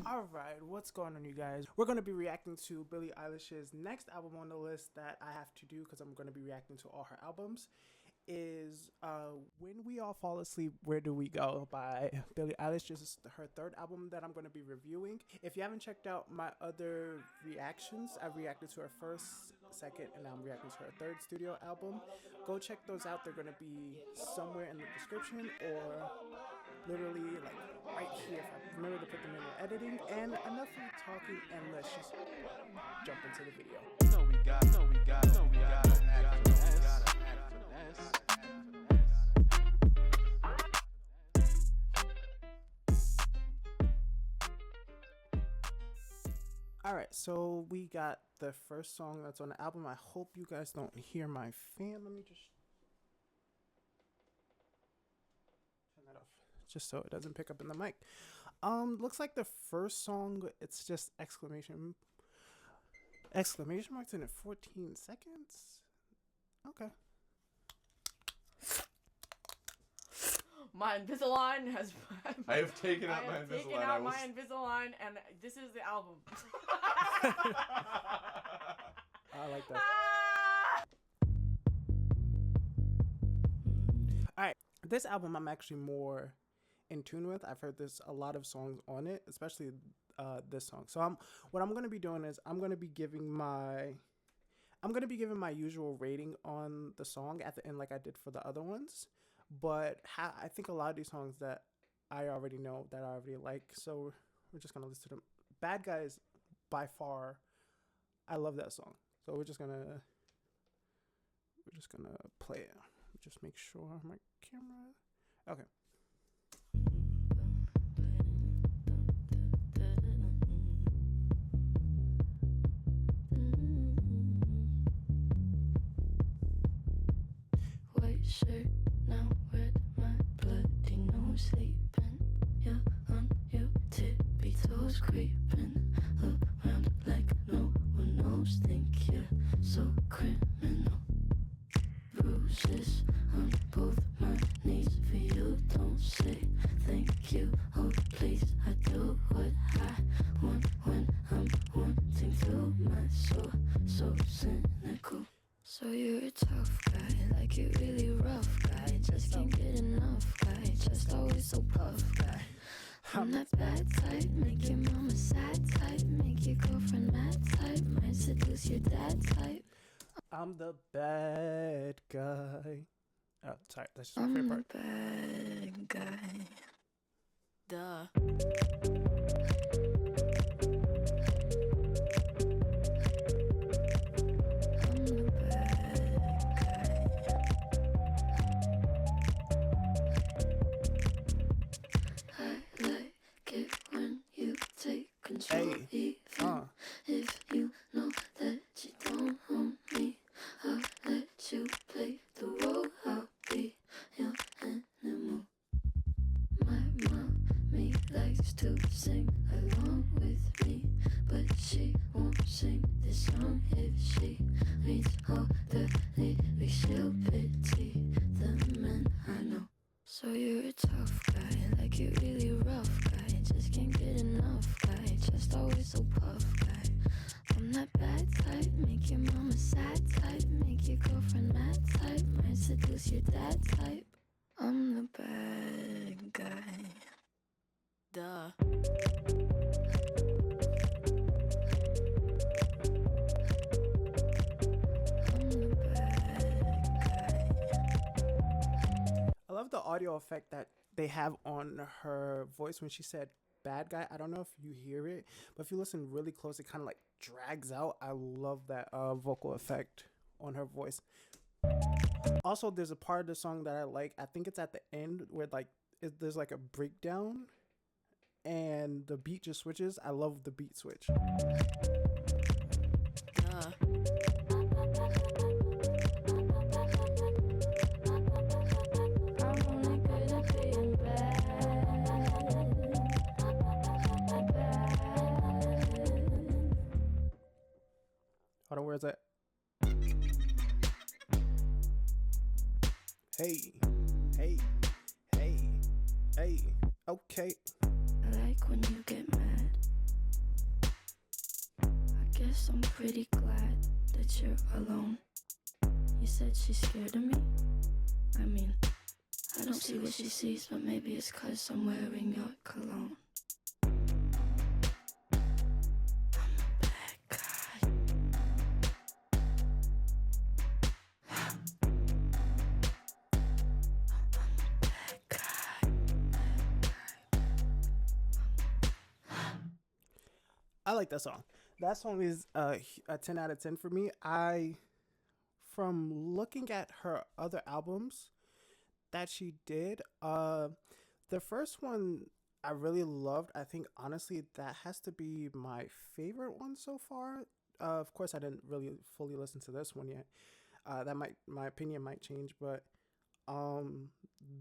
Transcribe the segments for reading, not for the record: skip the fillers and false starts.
Alright, what's going on, you guys? We're going to be reacting to Billie Eilish's next album on the list that I have to do because I'm going to be reacting to all her albums. Is When We All Fall Asleep, Where Do We Go by Billie Eilish. This is her third album that I'm going to be reviewing. If you haven't checked out my other reactions, I've reacted to her first, second, and now I'm reacting to her third studio album. Go check those out. They're going to be somewhere in the description or literally like right here if I remember to put them in the editing. And enough of talking, and let's just jump into the video. Alright, so we got the first song that's on the album. I hope you guys don't hear my fan. Let me just turn that off just so it doesn't pick up in the mic. Looks like the first song, it's just exclamation marks in it, 14 seconds. Okay. My Invisalign has. I have taken out my Invisalign. Taken out my Invisalign, and this is the album. I like that. Alright, this album I'm actually more in tune with. I've heard a lot of songs on it, especially this song. So what I'm going to be doing is I'm going to be giving my usual rating on the song at the end, like I did for the other ones. But I think a lot of these songs that I already know, that I already like, so we're just gonna listen to them. Bad Guys, by far, I love that song. So we're just gonna play it. Just make sure my camera. Okay. White shirt. Now red, my bloody nose sleeping. You're on your tippy toes, creeping around like no one knows. Think you're so criminal. Bruises on both my knees for you. Don't say thank you. Oh please, I do what I want when I'm wanting to. My soul so cynical. So you're a tough guy, like you're really rough guy. Just can't get enough guy, just always so puff guy. I'm that bad type, make your mama sad type, make your girlfriend mad type, might seduce your dad type. I'm the bad guy. Oh, sorry, that's just my favorite part. I'm the bad guy. Duh. Hey, if you know that you don't own me, I'll let you play the role. I'll be your animal. My mommy likes to sing along with me, but she won't sing this song if she reads all the lyrics. She'll pity the men I know. So you're a tough guy, like you're really rough guy, just can't get enough guy, just always so puff guy. I'm that bad type, make your mama sad type, make your girlfriend mad type, might seduce your dad type. I'm the bad guy. Duh. I love the audio effect that they have on her voice when she said bad guy. I don't know if you hear it, but if you listen really close, it kind of like drags out. I love that vocal effect on her voice. Also, there's a part of the song that I like. I think it's at the end where like there's like a breakdown and the beat just switches. I love the beat switch. Duh. Hold on, where is that? Hey, hey, hey, hey. Okay. I like when you get mad. guess I'm pretty glad that you're alone. You said she's scared of me? I mean, I don't see what she sees, but maybe it's 'cause I'm wearing your cologne. I like that song. That song is a 10 out of 10 for me. From looking at her other albums that she did, the first one I really loved. I think honestly that has to be my favorite one so far. Of course, I didn't really fully listen to this one yet. My opinion might change, but um,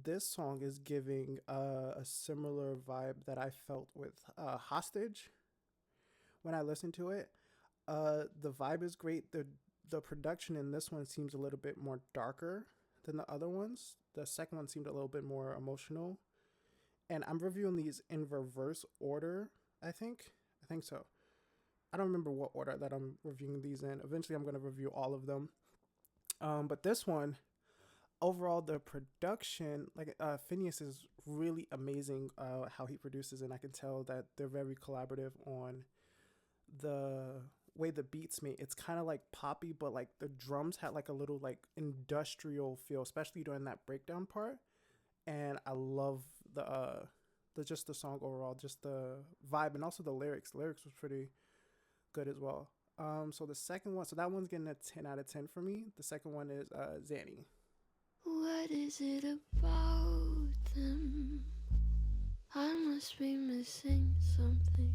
this song is giving a similar vibe that I felt with Hostage when I listened to it. The vibe is great. The production in this one seems a little bit more darker than the other ones. The second one seemed a little bit more emotional. And I'm reviewing these in reverse order, I think. I think so. I don't remember what order that I'm reviewing these in. Eventually I'm going to review all of them. But this one, overall, the production, like Phineas is really amazing how he produces, and I can tell that they're very collaborative on the way the beats made. It's kind of like poppy, but like the drums had like a little like industrial feel, especially during that breakdown part. And I love the just the song overall, just the vibe, and also the lyrics. The lyrics was pretty good as well. So the second one, so that one's getting a 10 out of 10 for me. The second one is Zanny. What is it about them? I must be missing something.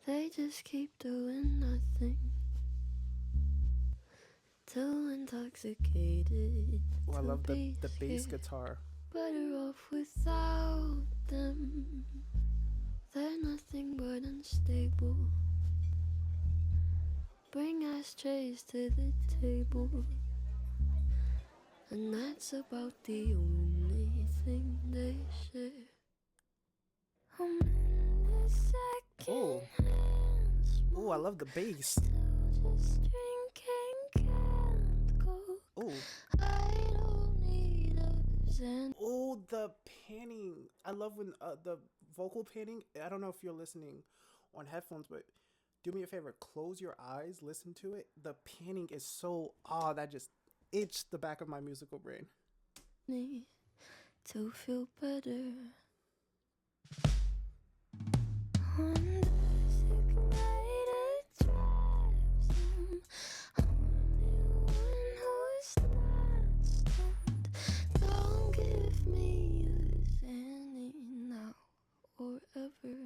They just keep doing nothing. Too intoxicated. Oh, I love the to be bass scared. guitar. Better off without them. They're nothing but unstable. Bring ashtrays to the table, and that's about the only thing they share. I'm in the Oh. second-hand Oh, I smoke, love the bass. still just drinking canned Coke. Oh. I don't need a Zen. Oh, the panning. I love when the vocal panning. I don't know if you're listening on headphones, but do me a favor. Close your eyes. Listen to it. The panning is so... that just itched the back of my musical brain. To feel better. On the sick night it drives them. Only one who's not stoned. Don't give me a Zanny now or ever.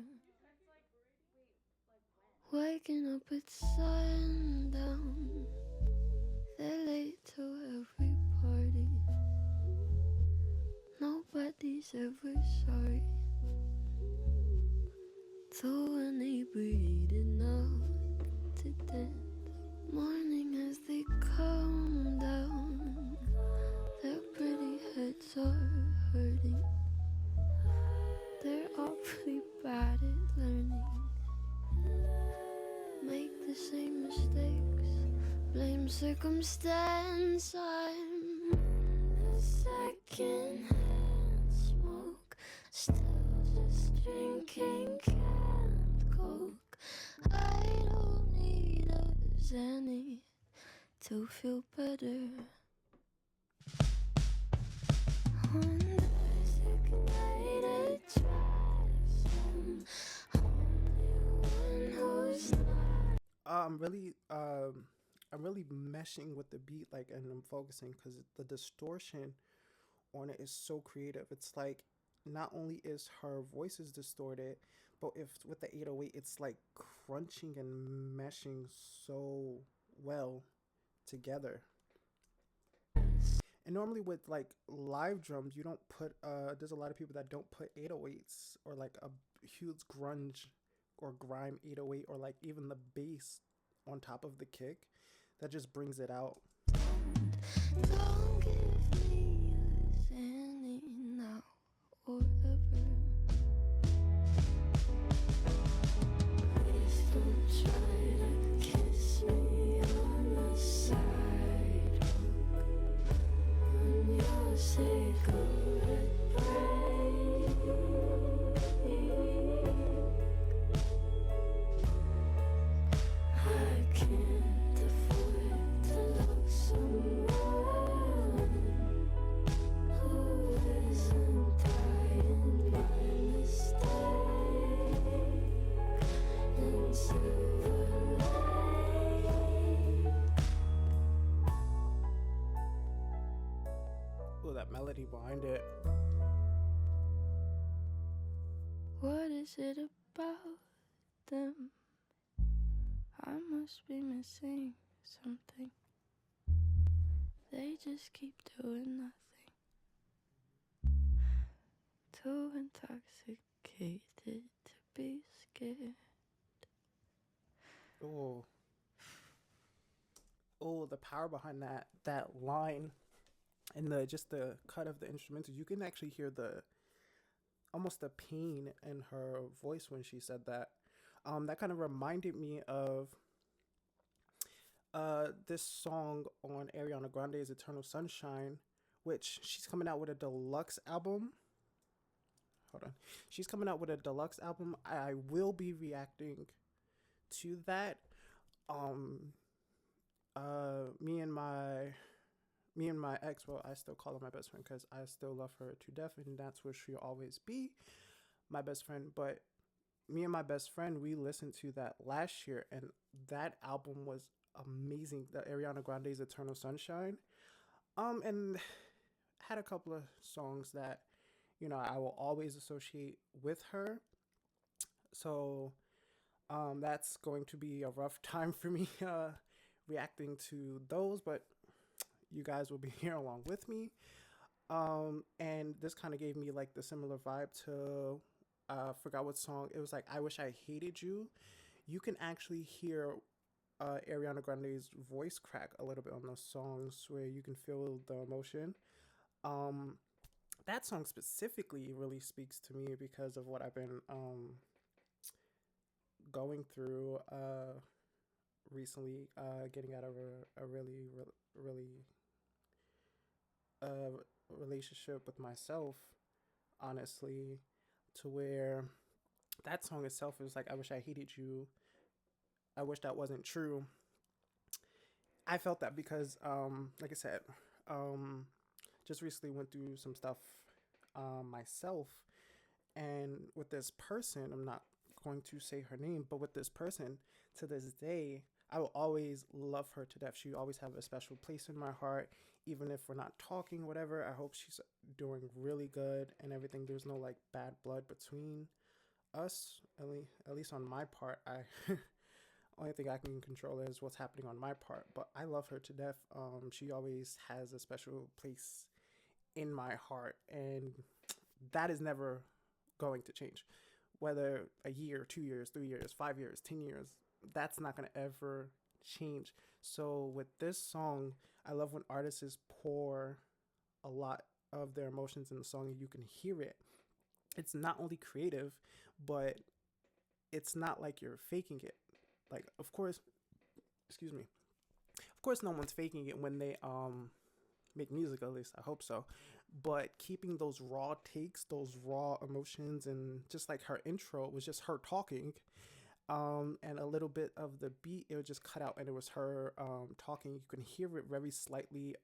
Waking up at sundown. They're late to every party. Nobody's ever sorry. Too inebriated now to dance. Morning as they come down. Their pretty heads are hurting. They're awfully bad at learning. Make the same mistakes. Blame circumstance. I'm in the second-hand smoke. Still just drinking canned Coke. I don't need a Zanny to feel better. On the sick night it drives them. Only one who's not. I'm really meshing with the beat, like, and I'm focusing because the distortion on it is so creative. It's like not only is her voice is distorted, but if with the 808, it's like crunching and meshing so well together. And normally with like live drums, you don't put there's a lot of people that don't put 808s or like a huge grunge or grime 808 or like even the bass on top of the kick. That just brings it out. Don't give me a Zanny now or ever. Please don't try behind it. What is it about them? I must be missing something. They just keep doing nothing. Too intoxicated to be scared. Oh, the power behind that line and the cut of the instrumental. You can actually hear the almost the pain in her voice when she said that. That kind of reminded me of this song on Ariana Grande's Eternal Sunshine, which she's coming out with a deluxe album. Hold on. She's coming out with a deluxe album. I will be reacting to that. Me and my ex, well, I still call her my best friend because I still love her to death, and that's where she'll always be, my best friend. But me and my best friend, we listened to that last year, and that album was amazing. The Ariana Grande's Eternal Sunshine, and had a couple of songs that I will always associate with her. So that's going to be a rough time for me reacting to those, but you guys will be here along with me. And this kind of gave me like the similar vibe to forgot what song it was, like I Wish I Hated You. You can actually hear Ariana Grande's voice crack a little bit on those songs where you can feel the emotion. That song specifically really speaks to me because of what I've been going through recently, getting out of a really relationship with myself, honestly, to where that song itself is like, I wish I hated you. I wish that wasn't true. I felt that because, like I said, just recently went through some stuff myself. And with this person, I'm not going to say her name, but with this person, to this day, I will always love her to death. She always have a special place in my heart, even if we're not talking, whatever. I hope she's doing really good and everything. There's no like bad blood between us, at least on my part. I only thing I can control is what's happening on my part, but I love her to death. She always has a special place in my heart, and that is never going to change. Whether a year, 2 years, 3 years, 5 years, 10 years, that's not going to ever change. So with this song, I love when artists pour a lot of their emotions in the song and you can hear it. It's not only creative, but it's not like you're faking it. Like, of course, excuse me. Of course, no one's faking it when they make music, at least I hope so. But keeping those raw takes, those raw emotions, and just like her intro was just her talking, and a little bit of the beat, it would just cut out and it was her talking. You can hear it very slightly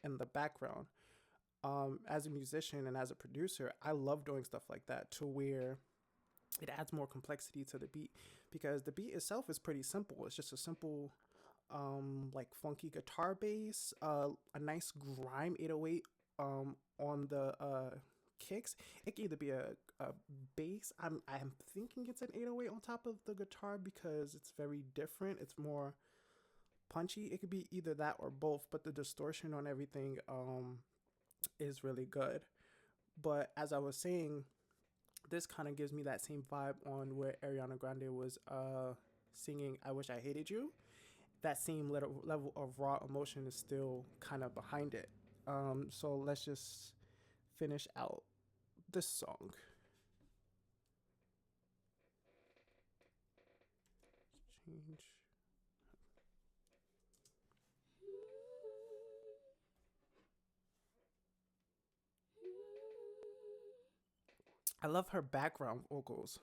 in the background. As a musician and as a producer, I love doing stuff like that to where it adds more complexity to the beat, because the beat itself is pretty simple. It's just a simple like funky guitar bass, a nice grime 808 on the kicks. It can either be a bass. I'm thinking it's an 808 on top of the guitar because it's very different. It's more punchy. It could be either that or both, but the distortion on everything is really good. But as I was saying, this kind of gives me that same vibe on where Ariana Grande was singing I Wish I Hated You. That same level of raw emotion is still kind of behind it. So let's just finish out this song. Change. I love her background vocals.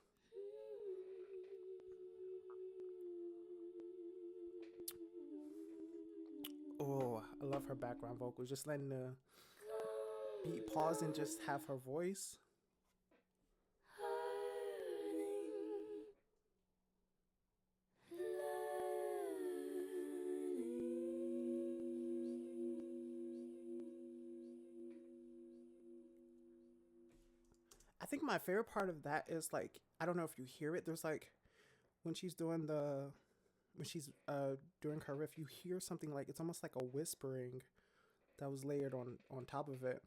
Oh, I love her background vocals. Just letting the beat pause and just have her voice. think my favorite part of that is like, I don't know if you hear it. There's like when she's doing doing her riff, you hear something like it's almost like a whispering that was layered on top of it.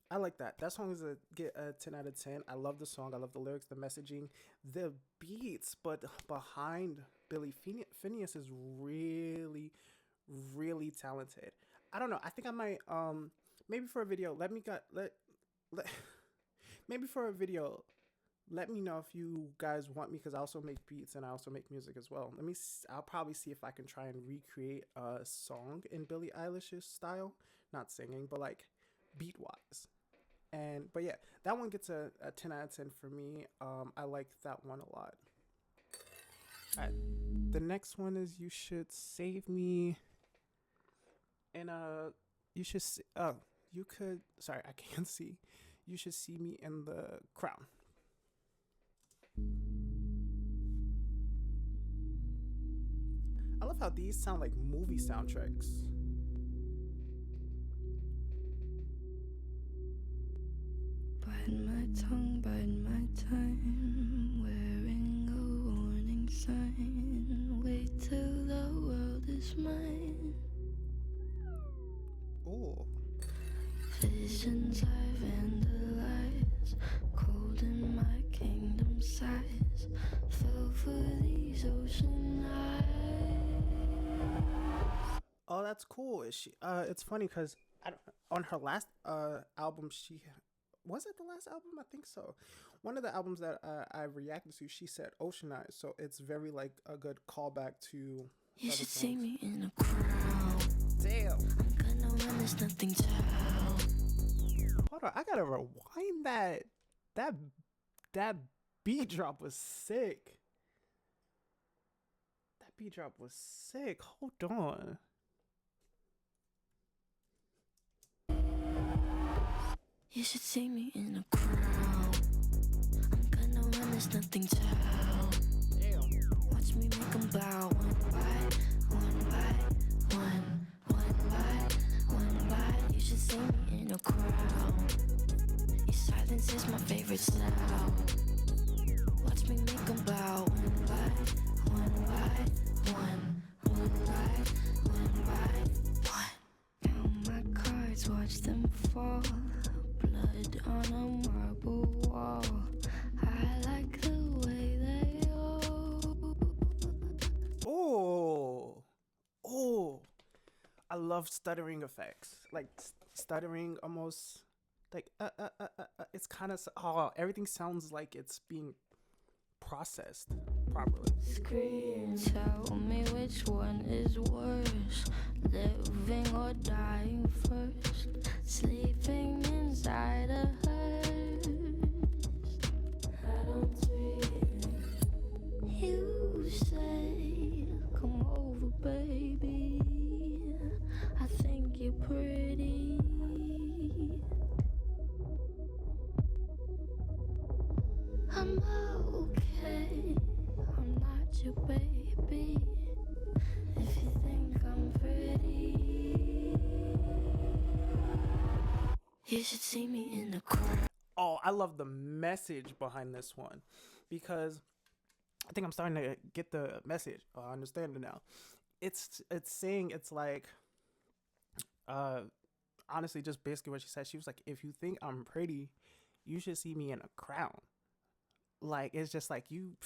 I like that. That song is get a 10 out of 10. I love the song. I love the lyrics, the messaging, the beats, but behind Billie Phineas is really, really talented. I don't know. I think I might maybe for a video. Let maybe for a video. Let me know if you guys want me, because I also make beats and I also make music as well. I'll probably see if I can try and recreate a song in Billie Eilish's style, not singing, but like beat wise. But yeah, that one gets a 10 out of 10 for me. I like that one a lot. All right, the next one is You Should Save Me, and you could, sorry, I can't see. You Should See Me in the Crown. I love how these sound like movie soundtracks. Bite my tongue, bite my time, wearing a warning sign. Wait till the world is mine. Oh. Visions I vandalize, cold in my kingdom size. Fell for these ocean eyes. Oh, that's cool. It's funny because on her last album, was it the last album? I think so. One of the albums that I reacted to, she said Ocean Eyes, so it's very like a good callback to. You should see me in a crowd. Damn. I'm gonna run, there's nothing to help. Hold on, I gotta rewind that. That beat drop was sick. That beat drop was sick. Hold on. You should see me in a crowd. I'm gonna run, there's nothing to help. Damn. Watch me make them bow one by one, one by. You should see me in a crowd. Your silence is my favorite sound. Watch me make them bow one by one, one by one. Count my cards, watch them fall. Blood on a marble wall. I like the way they all. Oh, I love stuttering effects. Like stuttering, almost like it's kind of everything sounds like it's being processed properly. Scream, tell me which one is worse, living or dying first, sleeping inside a hearse. I don't dream. You say, come over, baby. I think you're pretty. I'm okay. I'm not your baby. If you think I'm pretty, you should see me in the crowd. Oh, I love the message behind this one, because I think I'm starting to get the message. I understand it now. It's saying, it's like, honestly, just basically what she said. She was like, if you think I'm pretty, you should see me in a crown. Like, it's just like, you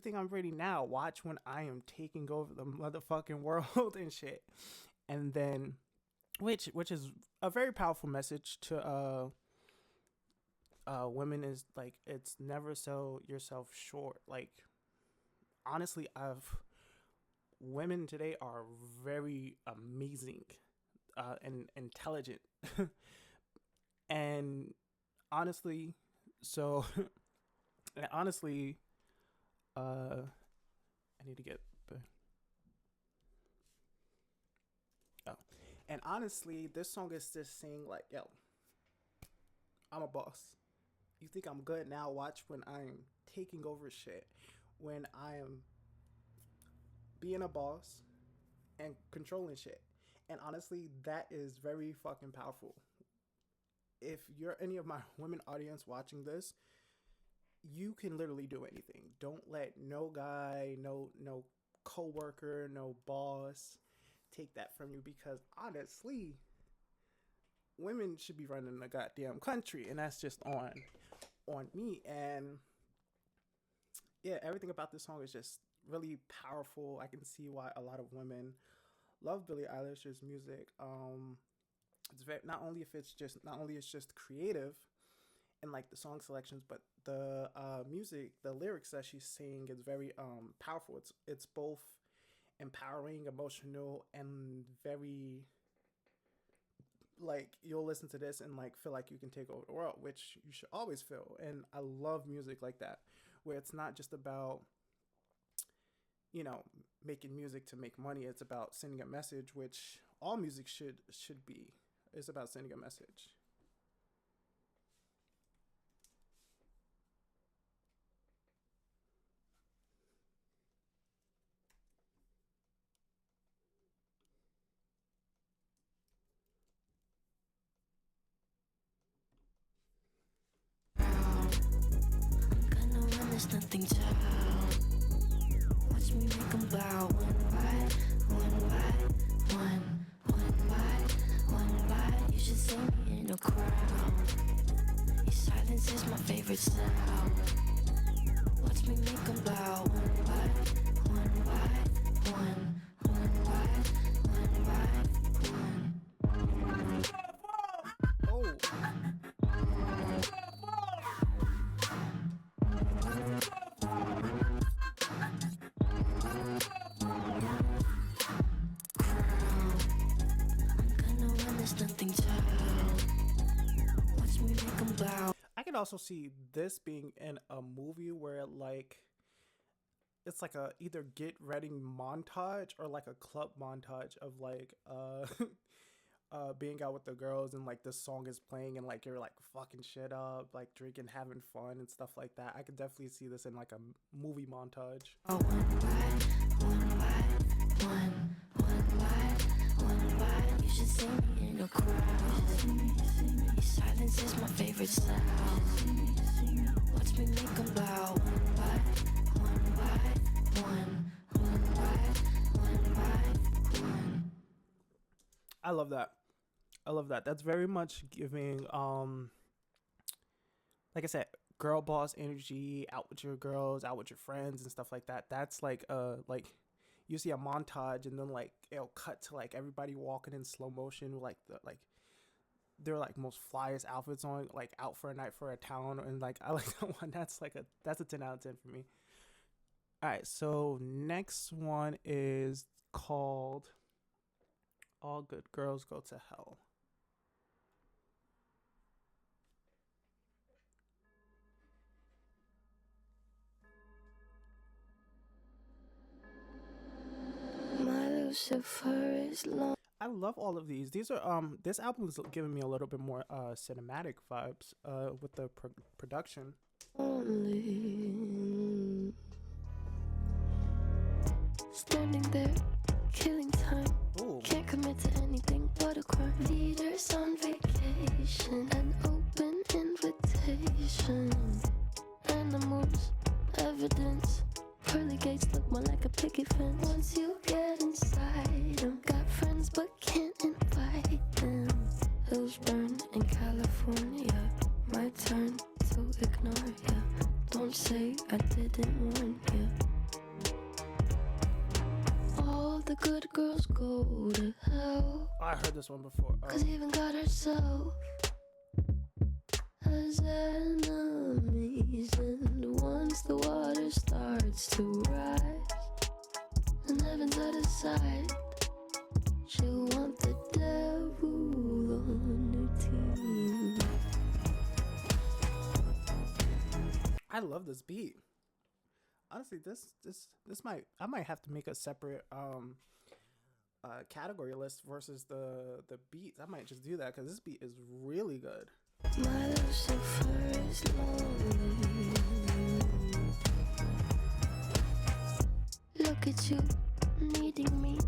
think I'm pretty now, watch when I am taking over the motherfucking world and shit. And then, which is a very powerful message to women, is like, it's never sell yourself short. Like, honestly, women today are very amazing and intelligent. And honestly, I need to get and honestly, this song is just saying like, yo, I'm a boss. You think I'm good now, watch when I'm taking over shit, when I am being a boss and controlling shit. And honestly, that is very fucking powerful. If you're any of my women audience watching this, you can literally do anything. Don't let no guy, no coworker, no boss take that from you, because honestly, women should be running the goddamn country, and that's just on me. And yeah, everything about this song is just really powerful. I can see why a lot of women love Billie Eilish's music. It's very, not only it's just creative and like the song selections, but the music, the lyrics that she's saying is very powerful. It's both empowering, emotional, and very, like, you'll listen to this and like feel like you can take over the world, which you should always feel. And I love music like that, where it's not just about, you know, making music to make money. It's about sending a message, which all music should be. It's about sending a message. There's nothing down. Watch me make them bow one by one by. You should see me in a crowd. Your silence is my favorite sound. Watch me make them bow one by one by one. Oh. I could also see this being in a movie where like it's like a either get ready montage or like a club montage of like being out with the girls, and like this song is playing and like you're like fucking shit up, like drinking, having fun and stuff like that. I could definitely see this in like a movie montage. Oh, one by. You should see me in a crowd. Your silence is my favorite sound. Watch me make them bow one by one. I love that. That's very much giving like I said, girl boss energy, out with your girls, out with your friends and stuff like that. That's like you see a montage and then like it'll cut to like everybody walking in slow motion with like their like most flyest outfits on, like out for a night for a town, and like I like that one. That's a 10 out of 10 for me. All right, so next one is called All Good Girls Go to Hell. My Lucifer is long. I love all of these. These are this album is giving me a little bit more cinematic vibes with the production. Only standing there, killing time. Ooh. Can't commit to anything but a crime. Leaders on vacation, an open invitation. Animals, evidence. Pearly gates look more like a picket fence. Once you get inside them, got friends but can't invite them. Hills burn in California. My turn to ignore ya. Don't say I didn't warn ya. All the good girls go to hell. I heard this one before. Cause even God herself has enemies. And once the water starts to rise and heaven's out of sight, she'll want the devil on her team. I love this beat. Honestly, this I might have to make a separate category list versus the beats. I might just do that because this beat is really good. My Lucifer is lonely. Look at you, needing me.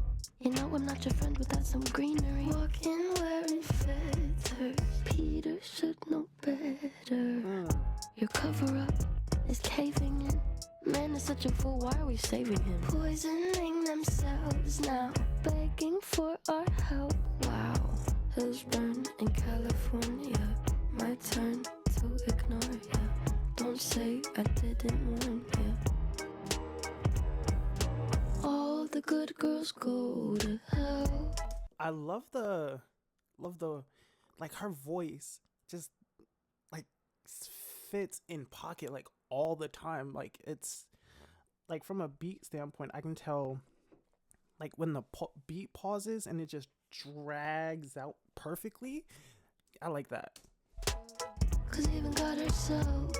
You know I'm not your friend without some greenery. Walking wearing feathers. Peter should know better. Your cover up is caving in. Man is such a fool, why are we saving him? Poisoning themselves now, begging for our help. Wow, hills burn in California. My turn to ignore ya. Don't say I didn't warn ya. All the good girls go to hell. I love the like her voice just like fits in pocket like all the time. Like it's like from a beat standpoint, I can tell like when the beat pauses and it just drags out perfectly. I like that. 'Cause even God herself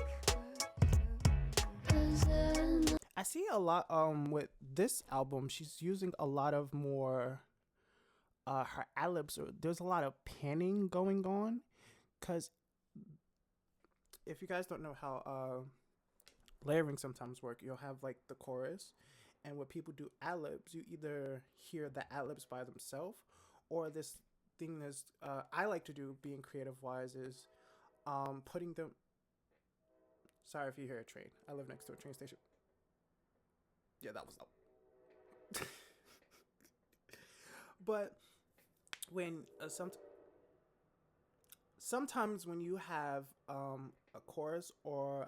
I see a lot with this album. She's using a lot of more her ad-libs. There's a lot of panning going on, because if you guys don't know how layering sometimes work, you'll have like the chorus, and when people do ad-libs, you either hear the ad-libs by themselves, or this thing is I like to do, being creative wise, is putting them. Sorry if you hear a train. I live next to a train station. Yeah, that was loud. But when sometimes when you have a chorus or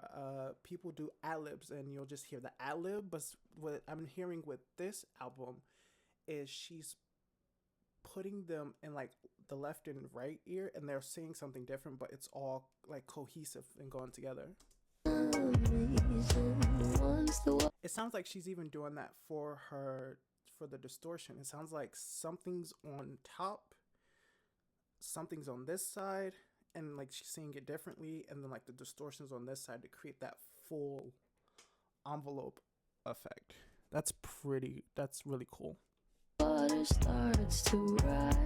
people do ad-libs and you'll just hear the ad-lib, but what I'm hearing with this album is she's putting them in like the left and right ear, and they're saying something different, but it's all like cohesive and going together. It sounds like she's even doing that for the distortion. It sounds like something's on top, something's on this side, and like she's saying it differently, and then like the distortion's on this side to create that full envelope effect. That's really cool. Water starts to rise,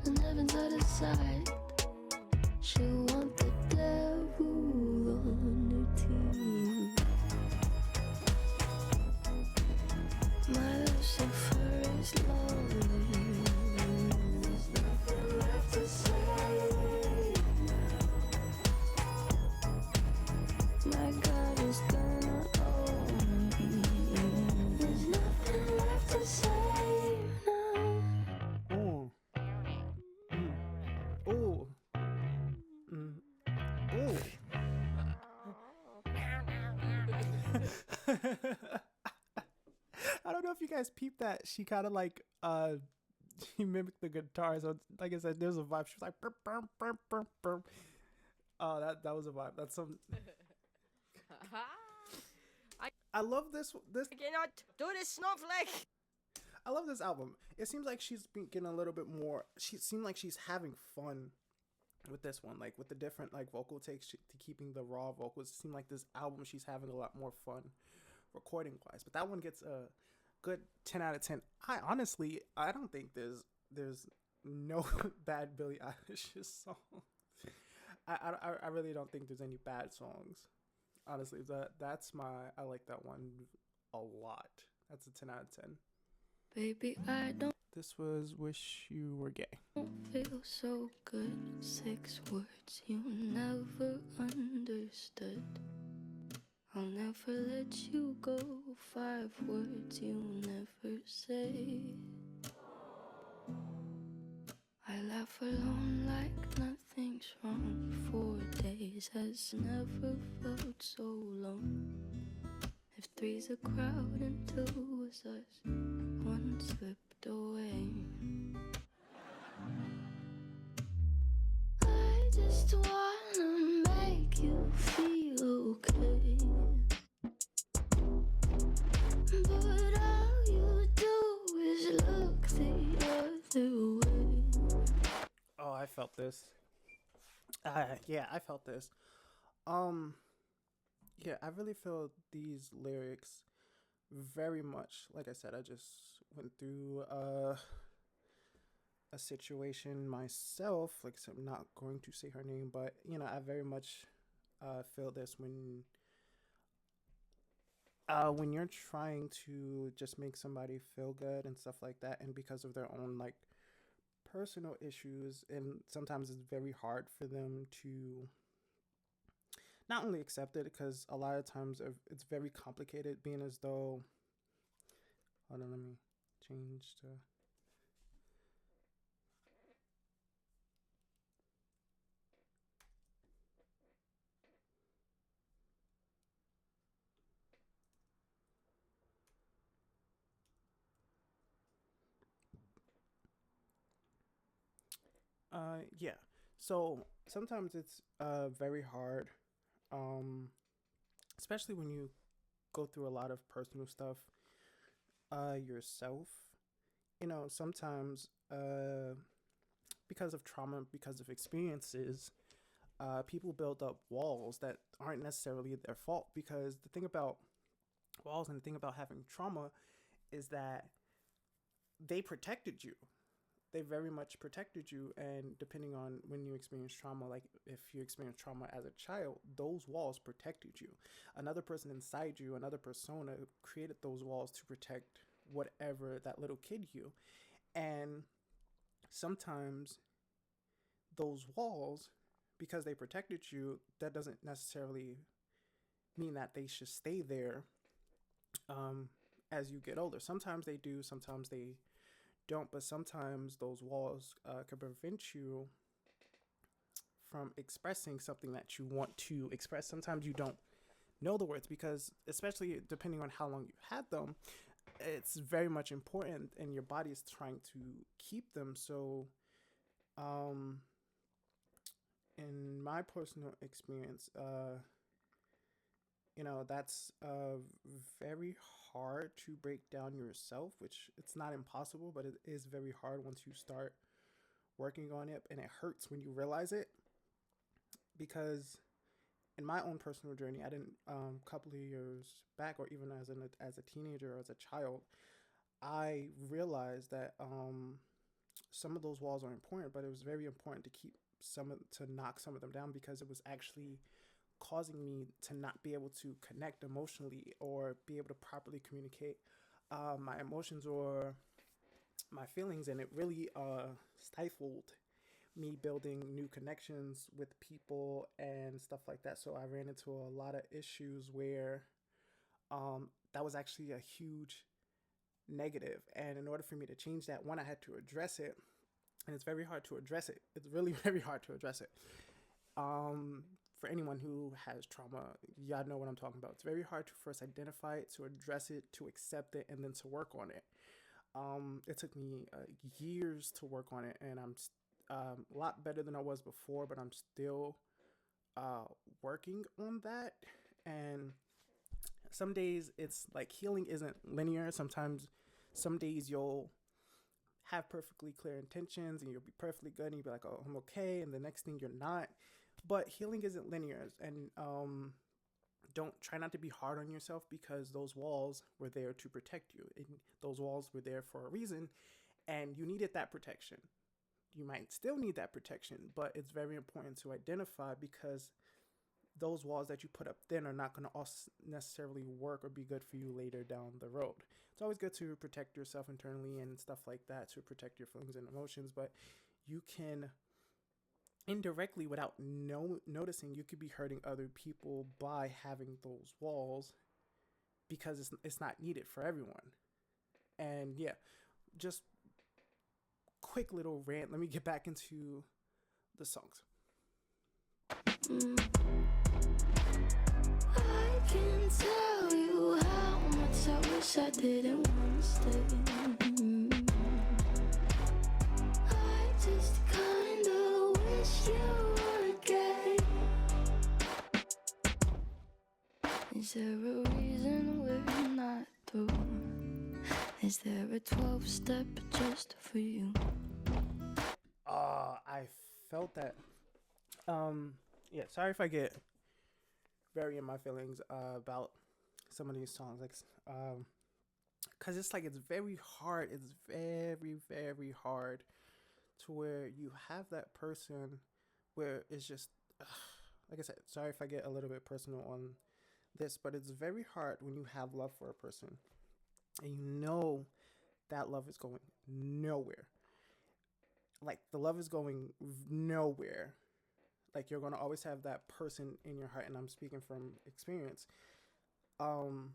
and heaven's out of sight. She'll want the devil on her team. My Lucifer is lonely. There's nothing left to say now. My God is gonna own me. There's nothing left to say now. Ooh. Ooh. Ooh. I don't know if you guys peeped that. She kind of like she mimicked the guitar. So like I said, there's a vibe. She was like burp, burp, burp, burp, burp. Oh, that was a vibe. That's some. I love this. I cannot do this, snowflake. I love this album. It seems like she's been getting a little bit more. She seemed like she's having fun with this one, like with the different like vocal takes to keeping the raw vocals. It seemed like this album she's having a lot more fun recording wise. But that one gets a good 10 out of 10. I don't think there's no bad Billie Eilish song. I really don't think there's any bad songs. Honestly, I like that one a lot. That's a 10 out of 10. Baby, I don't This was Wish You Were Gay. feel so good. 6 words you never understood. I'll never let you go. 5 words you never say. I laugh alone like nothing's wrong. 4 days has never felt so long. If 3's a crowd and 2 was us, 1 slipped away. I just wanna make you feel okay, but all you do is look the other way. Oh, I felt this. Yeah, I felt this. Yeah, I really feel these lyrics very much. Like I said, I just went through a situation myself. Like I said, I'm not going to say her name, but you know, I very much feel this when you're trying to just make somebody feel good and stuff like that, and because of their own like personal issues, and sometimes it's very hard for them to not only accept it, because a lot of times it's very complicated, being as though, hold on, let me change to, yeah. So sometimes it's very hard, um, especially when you go through a lot of personal stuff yourself. You know, sometimes because of trauma, because of experiences, people build up walls that aren't necessarily their fault. Because the thing about walls and the thing about having trauma is that they protected you. They very much protected you. And depending on when you experience trauma, like if you experience trauma as a child, those walls protected you. Another person inside you, another persona created those walls to protect whatever that little kid you. And sometimes those walls, because they protected you, that doesn't necessarily mean that they should stay there um, as you get older. Sometimes they do, sometimes they don't, but sometimes those walls can prevent you from expressing something that you want to express. Sometimes you don't know the words because, especially depending on how long you've had them, it's very much important, and your body is trying to keep them. So, um, in my personal experience, that's very hard to break down yourself, which it's not impossible, but it is very hard once you start working on it, and it hurts when you realize it. Because in my own personal journey, I didn't, couple of years back, or even as a teenager or as a child, I realized that some of those walls are important, but it was very important to knock some of them down, because it was actually causing me to not be able to connect emotionally or be able to properly communicate my emotions or my feelings, and it really stifled me building new connections with people and stuff like that. So I ran into a lot of issues where that was actually a huge negative. And in order for me to change that, one, I had to address it, and it's very hard to address it. It's really very hard to address it. For anyone who has trauma, y'all know what I'm talking about. It's very hard to first identify it, to address it, to accept it, and then to work on it. It took me years to work on it, and I'm a lot better than I was before, but I'm still working on that. And some days it's like healing isn't linear. Sometimes, some days you'll have perfectly clear intentions and you'll be perfectly good and you'll be like, oh, I'm okay. And the next thing you're not. But healing isn't linear. And don't try not to be hard on yourself, because those walls were there to protect you. And those walls were there for a reason, and you needed that protection. You might still need that protection, but it's very important to identify, because those walls that you put up then are not going to necessarily work or be good for you later down the road. It's always good to protect yourself internally and stuff like that, to protect your feelings and emotions, but you can indirectly, without noticing, you could be hurting other people by having those walls, because it's not needed for everyone. And yeah, just quick little rant. Let me get back into the songs. I can tell you how much I wish I didn't want to stay. I just kinda wish you were gay. Is there a reason we're not through? Is there a 12-step just for you? I felt that. Yeah, sorry if I get very in my feelings about some of these songs, like, cause it's like, it's very hard. It's very, very hard to where you have that person where it's just, like I said, sorry if I get a little bit personal on this, but it's very hard when you have love for a person and you know that love is going nowhere. Like, the love is going nowhere. Like you're gonna always have that person in your heart, and I'm speaking from experience. Um,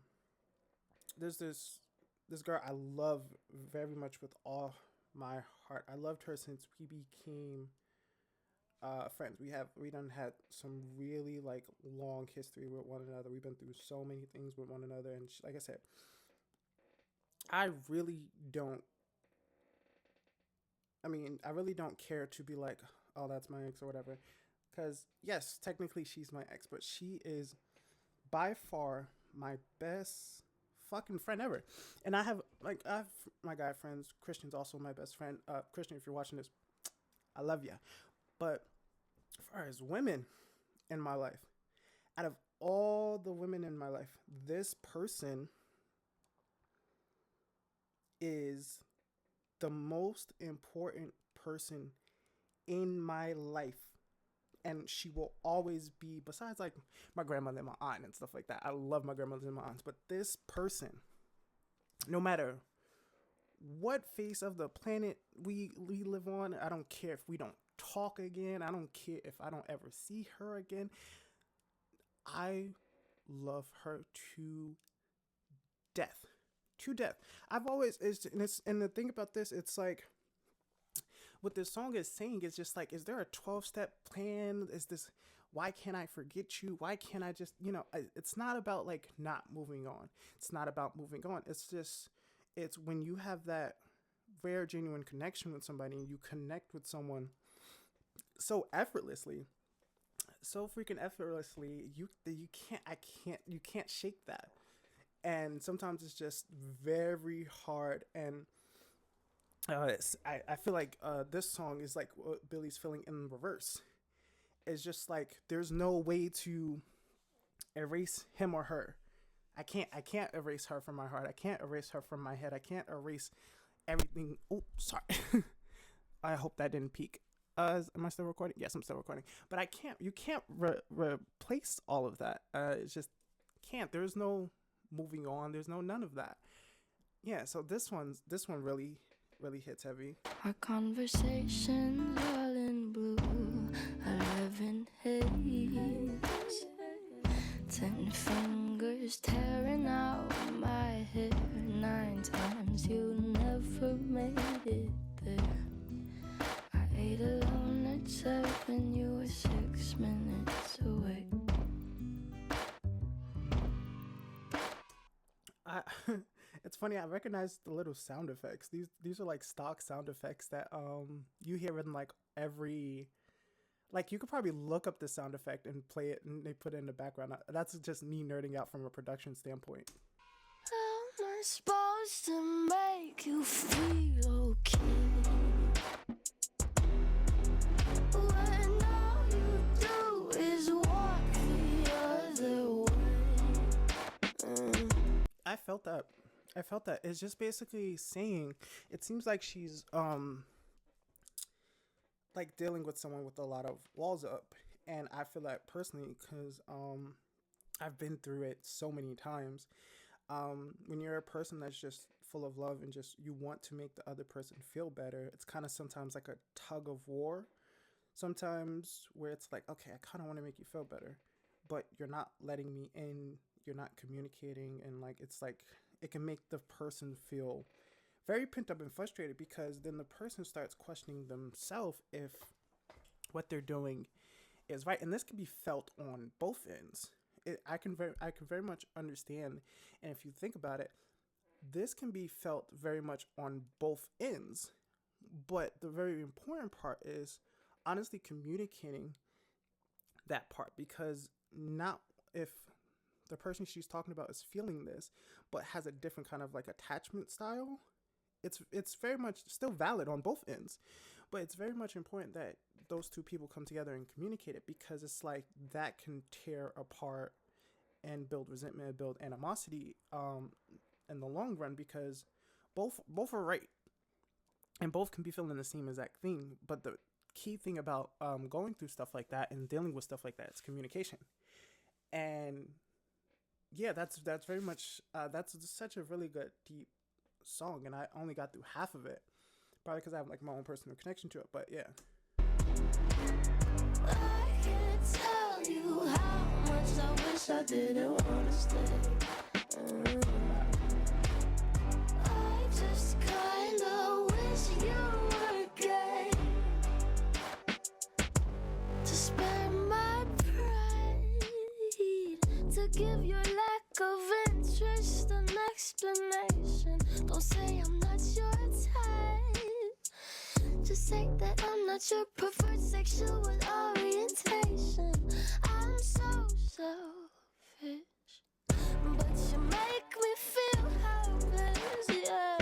there's this girl I love very much with all my heart. I loved her since we became friends. We done had some really like long history with one another. We've been through so many things with one another, and like I said, I really don't. I really don't care to be like, oh, that's my ex or whatever. Because yes, technically she's my ex, but she is by far my best fucking friend ever. And I have my guy friends. Christian's also my best friend. Christian, if you're watching this, I love you. But as far as women in my life, out of all the women in my life, this person is the most important person in my life. And she will always be, besides like my grandmother and my aunt and stuff like that. I love my grandmother and my aunts. But this person, no matter what face of the planet we live on, I don't care if we don't talk again. I don't care if I don't ever see her again. I love her to death. To death. I've always, and the thing about this, it's like, what this song is saying is just like, is there a 12-step plan? Is this, why can't I forget you? Why can't I just, it's not about like not moving on. It's not about moving on. It's when you have that rare, genuine connection with somebody and you connect with someone so effortlessly, so freaking effortlessly, you can't shake that. And sometimes it's just very hard. And I feel like this song is like what Billie's feeling in reverse. It's just like there's no way to erase him or her. I can't erase her from my heart. I can't erase her from my head. I can't erase everything. Oh, sorry. I hope that didn't peak. Am I still recording? Yes, I'm still recording. But you can't replace all of that. It's just can't. There's no moving on. There's no none of that. Yeah. So this one really hits heavy. Our conversations all in blue, 11 haze, 10 fingers tearing out my hair, 9 times you never made it there. I ate alone at 7, you were 6 minutes away. It's funny, I recognize the little sound effects. These are like stock sound effects that you hear in like every, like you could probably look up the sound effect and play it and they put it in the background. That's just me nerding out from a production standpoint. How am I supposed to make you feel okay when all you do is walk the other way? I felt that. It's just basically saying, it seems like she's like dealing with someone with a lot of walls up, and I feel that personally because I've been through it so many times. When you're a person that's just full of love and just you want to make the other person feel better, it's kind of sometimes like a tug of war. Sometimes where it's like, okay, I kind of want to make you feel better, but you're not letting me in. You're not communicating, and like it's like it can make the person feel very pent up and frustrated because then the person starts questioning themselves if what they're doing is right. And this can be felt on both ends. I can very much understand, and if you think about it, this can be felt very much on both ends. But the very important part is honestly communicating that part, because not if the person she's talking about is feeling this, but has a different kind of like attachment style, it's very much still valid on both ends. But it's very much important that those two people come together and communicate it, because it's like that can tear apart and build resentment, build animosity in the long run, because both are right and both can be feeling the same exact thing. But the key thing about going through stuff like that and dealing with stuff like that is communication. And yeah, that's very much that's such a really good deep song, and I only got through half of it, probably because I have like my own personal connection to it. But yeah. I you how much I wish I didn't wanna stay. I just kinda wish you were gay to spare my pride, to give your lack of interest an explanation. Don't say I'm not your type, just say that I'm not your preferred sexual orientation. I'm so selfish, but you make me feel helpless, yeah.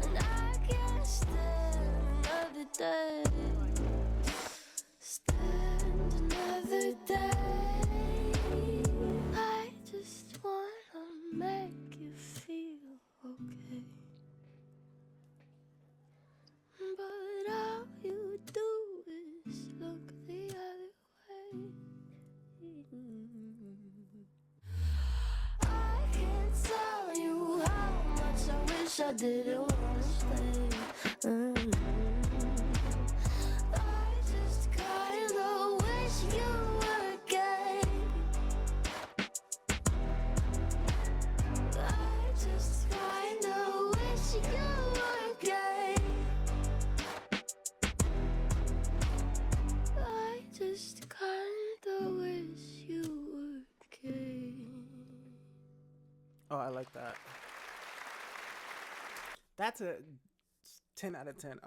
And I can't stand another day. Stand another day. I just wanna make you feel okay, but all you do is look the other way. I can't tell you how much I wish I didn't wanna stay. I just kinda wish you were gay. I just kinda wish you were gay. I just kinda wish you were gay. Oh, I like that. That's a 10 out of 10.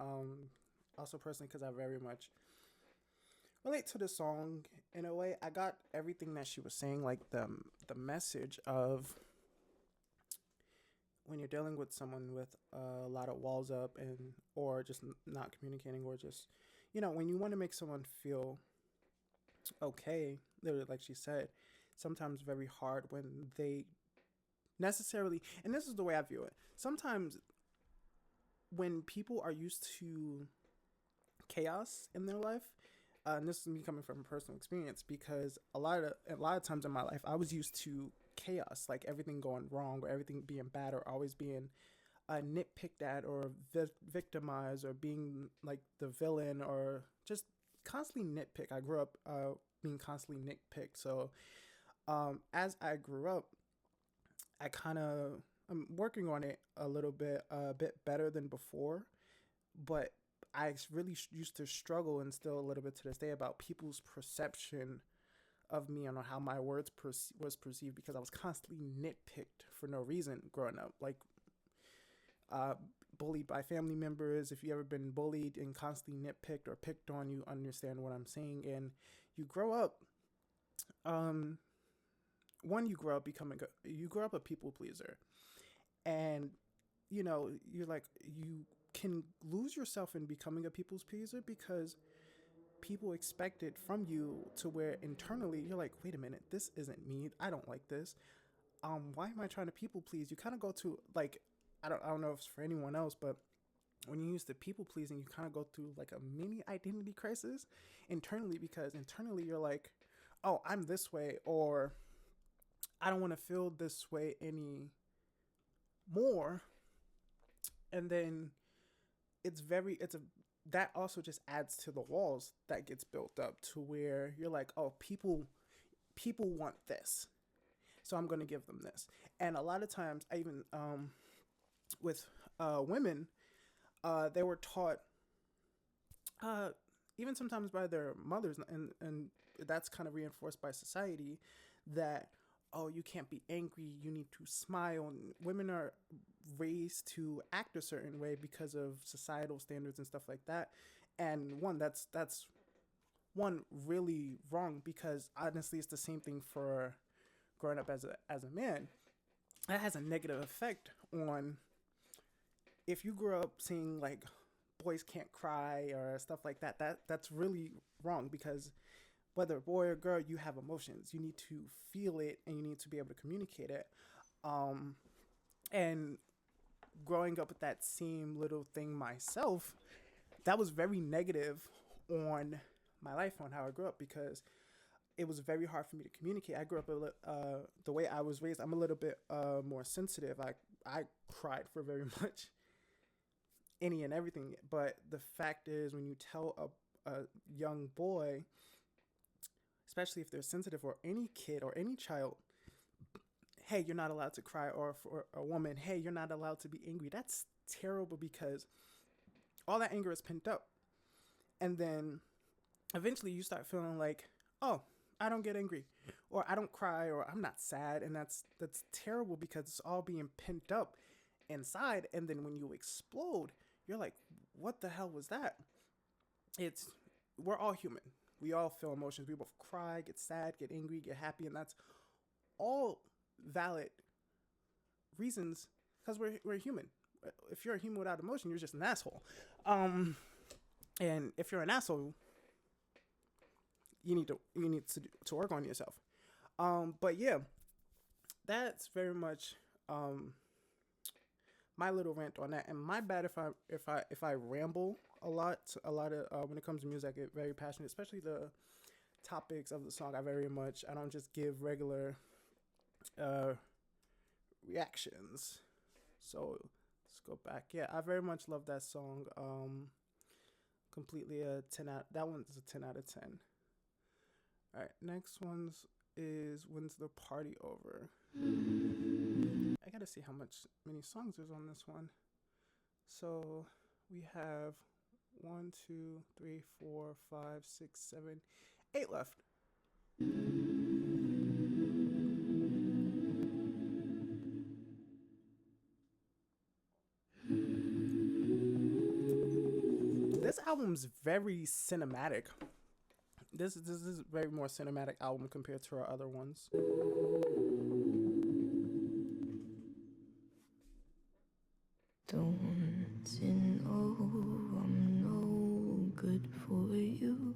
Also personally, because I very much relate to the song in a way. I got everything that she was saying, like the message of when you're dealing with someone with a lot of walls up and or just not communicating, or just when you want to make someone feel okay, like she said, sometimes very hard when they necessarily, and this is the way I view it, sometimes when people are used to chaos in their life, and this is me coming from personal experience, because a lot of times in my life I was used to chaos, like everything going wrong or everything being bad or always being nitpicked at or victimized or being like the villain or just constantly nitpick. I grew up being constantly nitpicked. So as I grew up, I'm working on it a bit better than before, but I really used to struggle, and still a little bit to this day, about people's perception of me and how my words was perceived, because I was constantly nitpicked for no reason growing up, like bullied by family members. If you ever been bullied and constantly nitpicked or picked on, you understand what I'm saying. And you grow up, you grow up a people pleaser, and you're like, you can lose yourself in becoming a people's pleaser because people expect it from you, to where internally you're like, wait a minute, this isn't me. I don't like this. Why am I trying to people please? You kind of go to, like, I don't know if it's for anyone else, but when you use the people pleasing, you kind of go through like a mini identity crisis internally, because internally you're like, oh, I'm this way, or I don't want to feel this way anymore. And then that also just adds to the walls that gets built up, to where you're like, oh, people want this, so I'm going to give them this. And a lot of times, I even with women, they were taught, even sometimes by their mothers, and that's kind of reinforced by society, that, oh, you can't be angry, you need to smile. And women are raised to act a certain way because of societal standards and stuff like that. And that's one really wrong, because honestly it's the same thing for growing up as a man. That has a negative effect on, if you grow up seeing like boys can't cry or stuff like that, that's really wrong, because whether boy or girl, you have emotions. You need to feel it, and you need to be able to communicate it. And growing up with that same little thing myself, that was very negative on my life, on how I grew up, because it was very hard for me to communicate. I grew up the way I was raised. I'm a little bit more sensitive. I cried for very much any and everything. But the fact is, when you tell a young boy, especially if they're sensitive, or any kid or any child, hey, you're not allowed to cry, or for a woman, hey, you're not allowed to be angry. That's terrible, because all that anger is pent up. And then eventually you start feeling like, oh, I don't get angry, or I don't cry, or I'm not sad. And that's terrible, because it's all being pent up inside. And then when you explode, you're like, what the hell was that? We're all human. We all feel emotions. We both cry, get sad, get angry, get happy. And that's all valid reasons, because we're human. If you're a human without emotion, you're just an asshole. And if you're an asshole, you need to work on yourself. But yeah, that's very much my little rant on that. And my bad if I ramble a lot of when it comes to music. I get very passionate, especially the topics of the song. I don't just give regular reactions. So let's go back. Yeah, I very much love that song. Completely a 10 out. That one's a 10 out of 10. All right, next one's is When's the Party Over? I gotta see how many songs there's on this one. So we have 1, 2, 3, 4, 5, 6, 7, 8 left. This album's very cinematic. This is a very more cinematic album compared to our other ones. Don't you know I'm no good for you?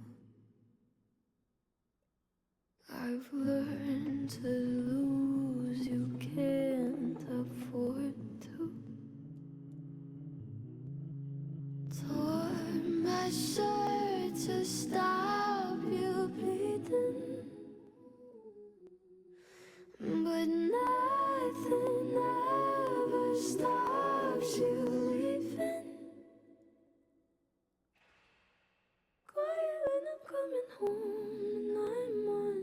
I've learned to lose, you can't afford to. Tore my shirt to stop you bleeding, but nothing ever stops you leaving. Quiet when I'm coming home and I'm on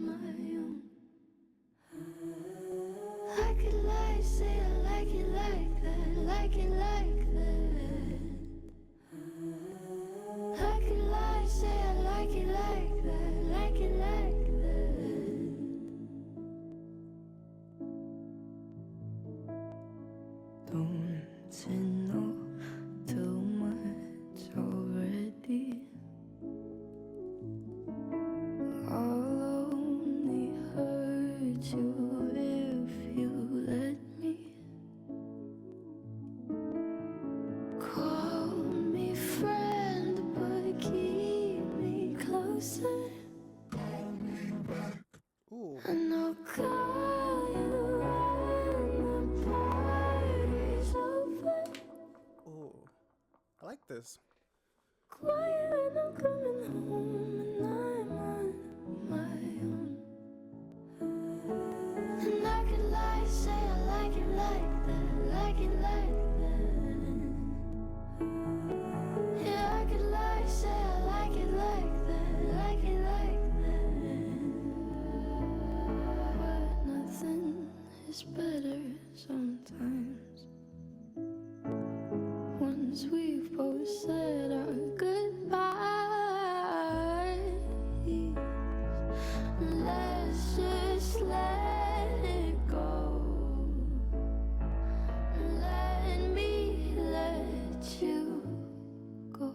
my own. I could lie, say I like it like that, like it like that. I could lie, say I like it like that, like it like that. Don't you know too much already? I'll only hurt you if you let me. Call me friend, but keep me closer. Ooh. And I'll call you when the party's over. Ooh. I like this. Quiet when I'm coming home and I'm on my own. And I could lie, say I like it like that, like it like that. Yeah, I could lie, say I like it like that, like it like that. But nothing is better sometimes. Once we've both said our goodbyes, let's just let it go. Let me let you go.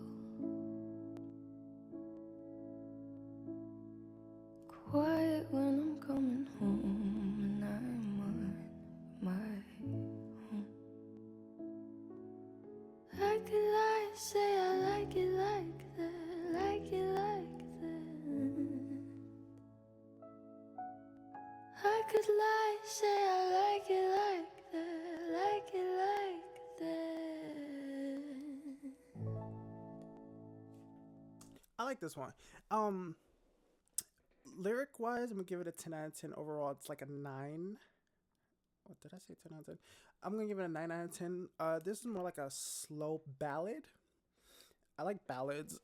Quiet when I'm coming home and I'm on my own. I could lie, say I like it like that, like it like that. I could lie, say I like it like that, like it like that. I like this one. Lyric wise, I'm gonna give it a 10 out of 10. Overall, it's like a 9. What did I say? 10 out of 10. I'm gonna give it a 9 out of 10. This is more like a slow ballad. I like ballads,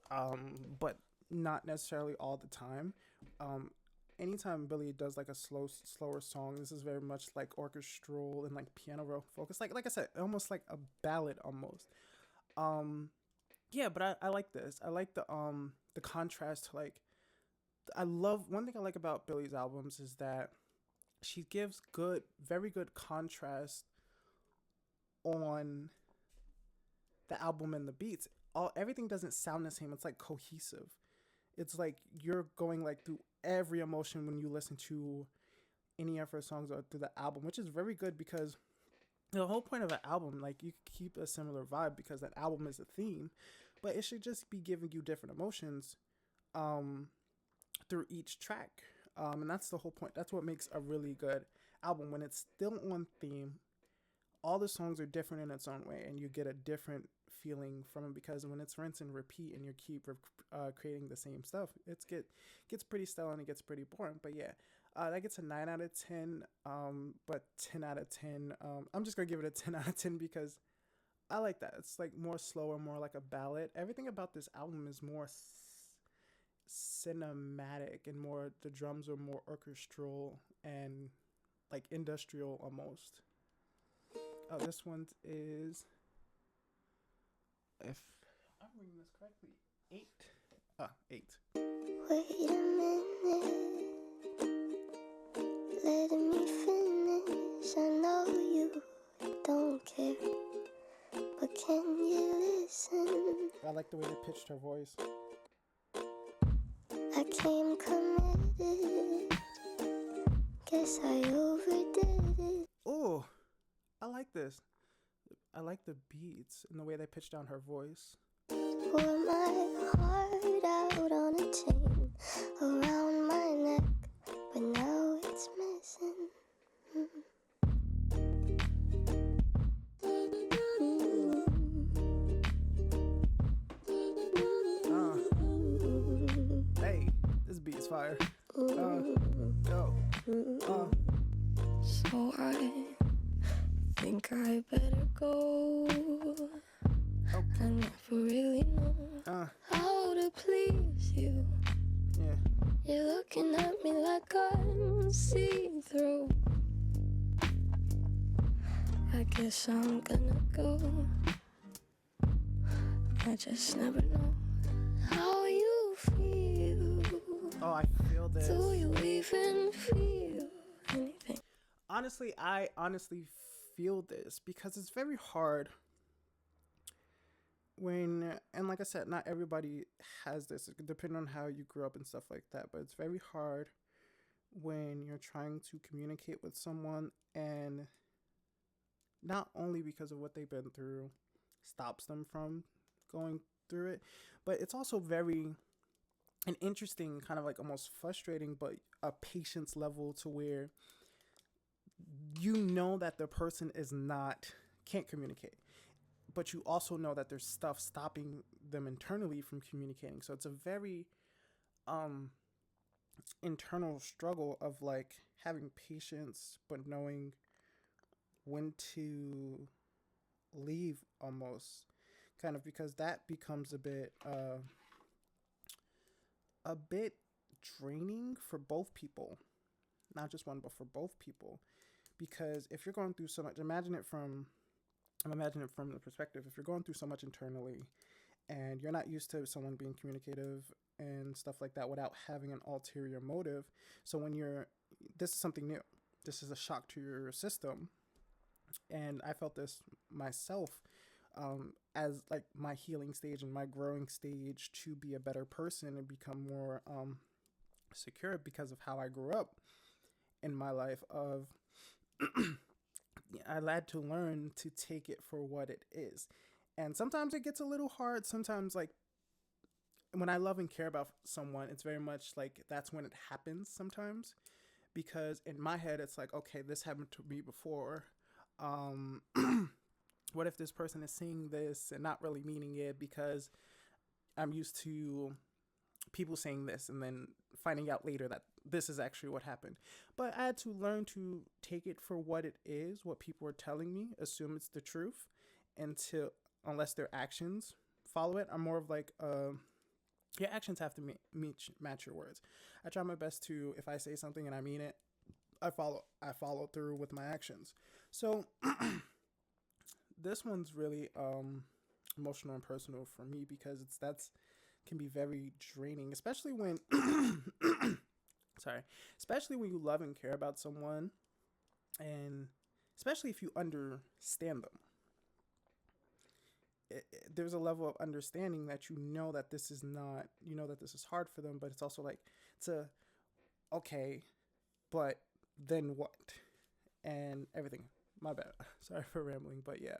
but not necessarily all the time. Anytime Billy does like a slower song, this is very much like orchestral and like piano roll focus. Like I said, almost like a ballad almost. Um, yeah, but I like this. I like the contrast to like I love one thing I like about Billy's albums is that she gives very good contrast on the album and the beats. Everything doesn't sound the same. It's like cohesive. It's like you're going like through every emotion when you listen to any of her songs or through the album, which is very good because the whole point of an album, like you keep a similar vibe because that album is a theme, but it should just be giving you different emotions um, through each track. And that's the whole point. That's what makes a really good album when it's still on theme. All the songs are different in its own way, and you get a different feeling from it because when it's rinse and repeat and you keep creating the same stuff, gets pretty stale and it gets pretty boring. But yeah, that gets a 9 out of 10. But 10 out of 10. I'm just gonna give it a 10 out of 10 because I like that. It's like more slower, more like a ballad. Everything about this album is more cinematic and more. The drums are more orchestral and like industrial almost. Oh, this one is, if I'm reading this correctly, 8. 8. Wait a minute, let me finish. I know you don't care, but can you listen? I like the way they pitched her voice. I came committed, guess I overdid it. Oh, I like this. I like the beats and the way they pitched down her voice. Wore my heart out on a chain around my neck, but now it's missing. Hey, this beat is fire. Go. So I think I better go. I never really know how to please you. Yeah. You're looking at me like I'm see-through. I guess I'm gonna go. I just never know how you feel. Oh, I feel this. Do you even feel anything? Honestly, I feel this because it's very hard and like I said, not everybody has this, depending on how you grew up and stuff like that, but it's very hard when you're trying to communicate with someone and not only because of what they've been through stops them from going through it, but it's also very an interesting kind of like almost frustrating, but a patience level to where you know that the person can't communicate, but you also know that there's stuff stopping them internally from communicating. So it's a very internal struggle of like having patience but knowing when to leave almost, kind of, because that becomes a bit draining for both people, not just one but for both people. Because if you're going through so much, imagine it from the perspective, if you're going through so much internally and you're not used to someone being communicative and stuff like that without having an ulterior motive. So when this is something new, this is a shock to your system. And I felt this myself as like my healing stage and my growing stage to be a better person and become more secure because of how I grew up in my life of I had to learn to take it for what it is. And sometimes it gets a little hard. Sometimes, like, when I love and care about someone, it's very much like that's when it happens sometimes. Because in my head, it's like, okay, this happened to me before. What if this person is saying this and not really meaning it because I'm used to people saying this and then finding out later that this is actually what happened. But I had to learn to take it for what it is, what people are telling me, assume it's the truth unless their actions follow it. I'm more of like Your actions have to match your words. I try my best to, if I say something and I mean it, I follow through with my actions. So this one's really emotional and personal for me because that's can be very draining, especially when sorry, especially when you love and care about someone, and especially if you understand them. There's a level of understanding that that this is not, that this is hard for them, but it's also like it's a okay, but then what, and everything. My bad. Sorry for rambling, but yeah.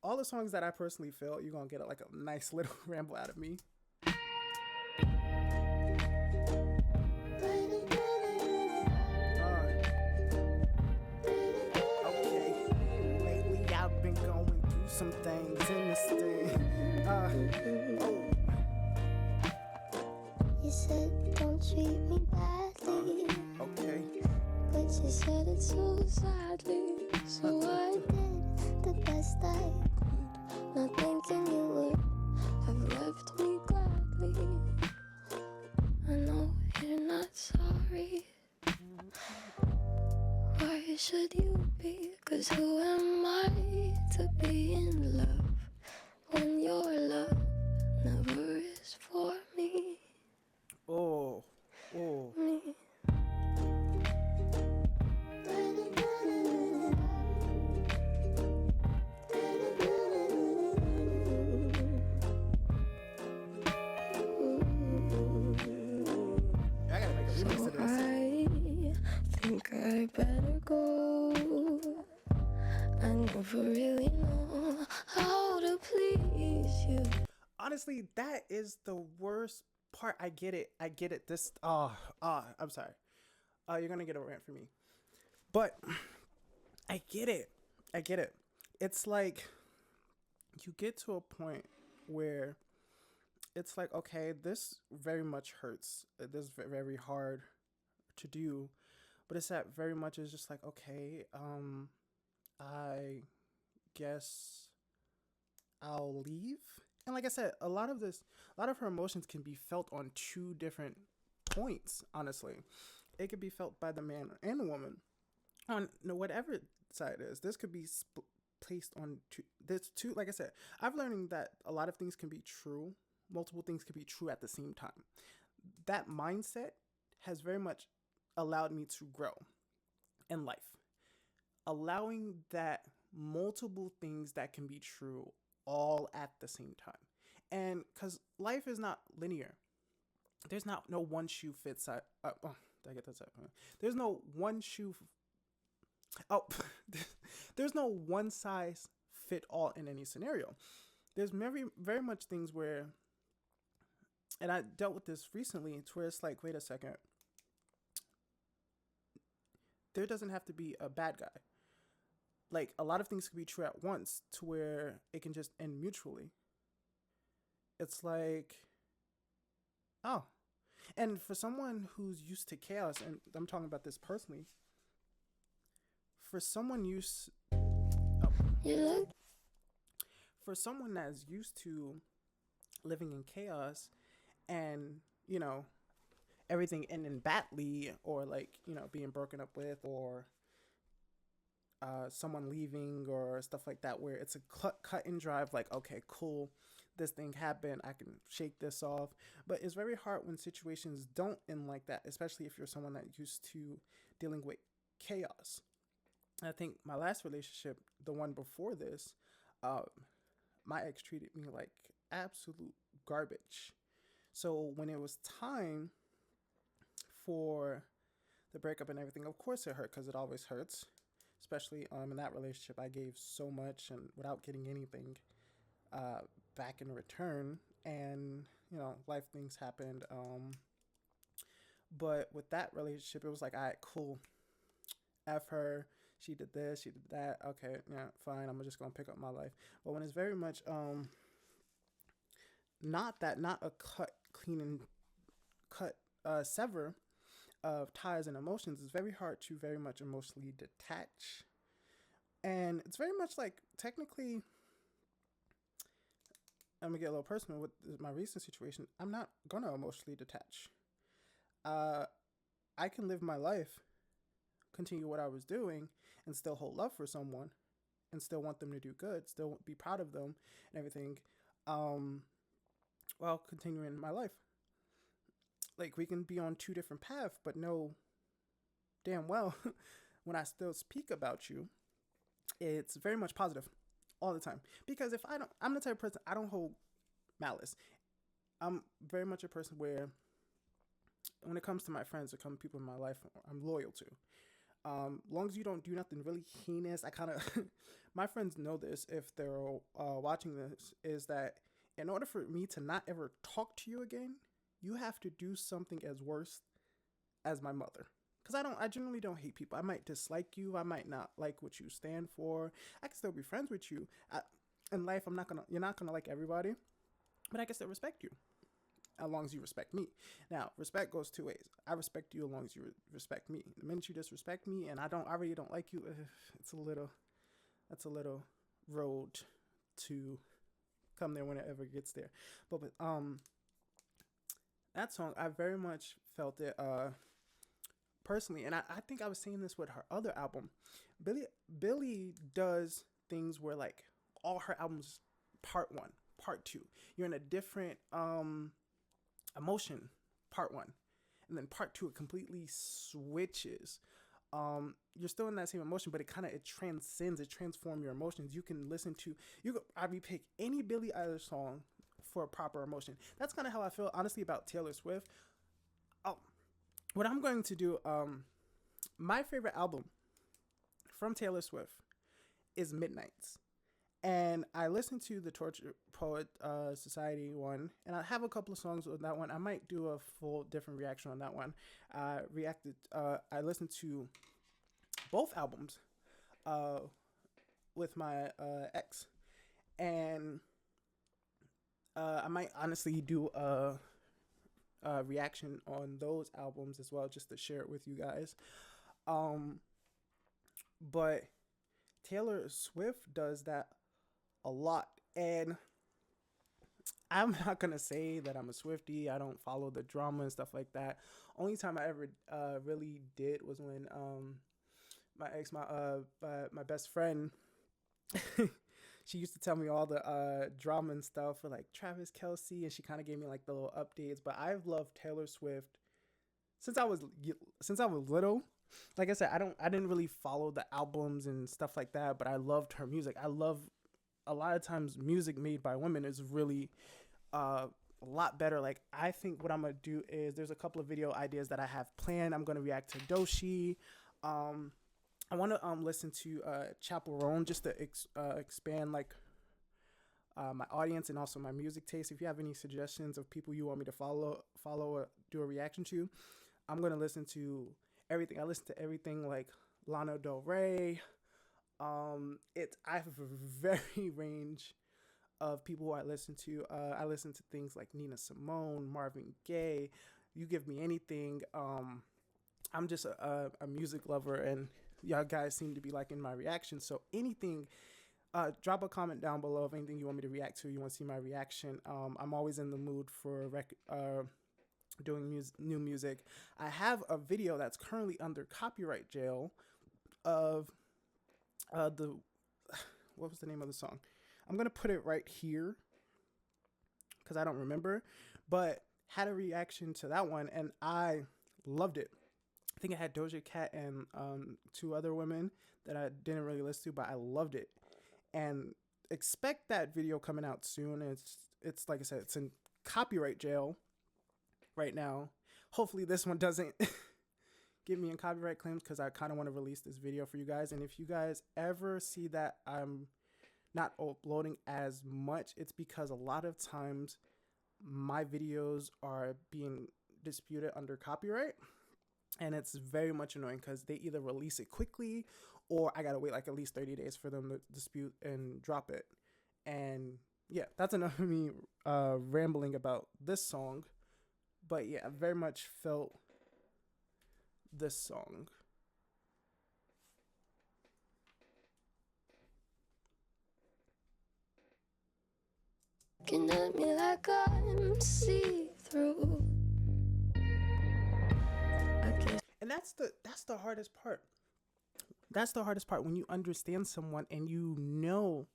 All the songs that I personally feel, you're gonna get like a nice little ramble out of me. Okay, lately I've been going through some things in this thing. You said don't treat me badly. Okay. But you said it so sadly. So I did the best I could, not thinking you would have left me gladly. I know you're not sorry. Why should you be? 'Cause who am I to be in love when your love never is for me? Oh. Me. I gotta make a remix of this. I think I better go. I never really know how to please you. Honestly, that is the worst part. I get it. This I'm sorry. You're gonna get a rant from me. But I get it. It's like you get to a point where it's like, okay, this very much hurts. This is very hard to do. But it's that very much is just like, okay, I guess I'll leave. And like I said, a lot of her emotions can be felt on two different points, honestly. It could be felt by the man and the woman on whatever side it is. This could be placed on two. There's two, like I said, I've learned that a lot of things can be true. Multiple things can be true at the same time. That mindset has very much allowed me to grow in life. Allowing that multiple things that can be true all at the same time. And because life is not linear. There's no one shoe fits. Did I get that? There's no one shoe. There's no one size fit all in any scenario. There's very, very much things where, and I dealt with this recently, it's where it's like, wait a second. There doesn't have to be a bad guy. Like, a lot of things can be true at once to where it can just end mutually. It's like, oh. And for someone who's used to chaos, and I'm talking about this personally, for someone for someone that's used to living in chaos and, everything ending badly, or like, being broken up with, or someone leaving or stuff like that, where it's a cut and drive, like, okay, cool, this thing happened, I can shake this off. But it's very hard when situations don't end like that, especially if you're someone that used to dealing with chaos. I think my last relationship, the one before this, my ex treated me like absolute garbage. So when it was time for the breakup and everything, of course it hurt, because it always hurts. Especially in that relationship, I gave so much and without getting anything back in return. And, life things happened. But with that relationship, it was like, all right, cool. F her. She did this, she did that. Okay, yeah, fine. I'm just going to pick up my life. But when it's very much not a clean and cut, sever of ties and emotions, it's very hard to very much emotionally detach. And it's very much like, technically, I'm gonna get a little personal with my recent situation. I'm not gonna emotionally detach. Uh, I can live my life, continue what I was doing, and still hold love for someone, and still want them to do good, still be proud of them, and everything, um, while continuing my life. Like we can be on two different paths, but know damn well when I still speak about you, it's very much positive all the time. Because if I don't, I'm the type of person I don't hold malice. I'm very much a person where when it comes to my friends or come people in my life, I'm loyal to. Long as you don't do nothing really heinous, I kind of my friends know this if they're watching this, is that in order for me to not ever talk to you again, you have to do something as worse as my mother. Because I generally don't hate people. I might dislike you. I might not like what you stand for. I can still be friends with you. In life, you're not gonna like everybody, but I can still respect you as long as you respect me. Now, respect goes two ways. I respect you as long as you respect me. The minute you disrespect me and I already don't like you, that's a little road to come there when it ever gets there. But that song, I very much felt it personally, and I think I was saying this with her other album. Billie does things where like all her albums, part one, part two, you're in a different emotion, part one, and then part two it completely switches. You're still in that same emotion, but it transforms your emotions. You can listen to I pick any Billie Eilish song for a proper emotion. That's kind of how I feel honestly about Taylor Swift. Oh, what I'm going to do, my favorite album from Taylor Swift is Midnights. And I listened to the Torture Poet Society one, and I have a couple of songs on that one. I might do a full different reaction on that one. I listened to both albums with my ex, and I might honestly do a reaction on those albums as well, just to share it with you guys. But Taylor Swift does that a lot, and I'm not gonna say that I'm a Swiftie. I don't follow the drama and stuff like that. Only time I ever really did was when my ex, my best friend, she used to tell me all the drama and stuff for like Travis Kelce, and she kind of gave me like the little updates. But I've loved Taylor Swift since I was little. Like I said, I didn't really follow the albums and stuff like that, but I loved her music. I love a lot of times music made by women is really a lot better. Like I think what I'm gonna do is there's a couple of video ideas that I have planned. I'm gonna react to Doshi. I want to listen to Chaperone just to expand like my audience and also my music taste. If you have any suggestions of people you want me to follow or do a reaction to, I'm gonna listen to everything. I listen to everything like Lana Del Rey. I have a very range of people who I listen to. I listen to things like Nina Simone, Marvin Gaye. You give me anything. I'm just a music lover, and y'all guys seem to be liking my reaction. So anything, drop a comment down below of anything you want me to react to. You want to see my reaction. I'm always in the mood for doing new music. I have a video that's currently under copyright jail of what was the name of the song? I'm gonna put it right here because I don't remember, but had a reaction to that one and I loved it. I think it had Doja Cat and two other women that I didn't really listen to, but I loved it. And expect that video coming out soon. It's like I said, it's in copyright jail right now. Hopefully this one doesn't get me in copyright claims, because I kind of want to release this video for you guys. And if you guys ever see that I'm not uploading as much, it's because a lot of times my videos are being disputed under copyright, and it's very much annoying because they either release it quickly or I gotta wait like at least 30 days for them to dispute and drop it. And yeah, that's enough of me rambling about this song. But yeah, I very much felt this song. looking at me like I'm see-through. And that's the hardest part. That's the hardest part, when you understand someone and you know,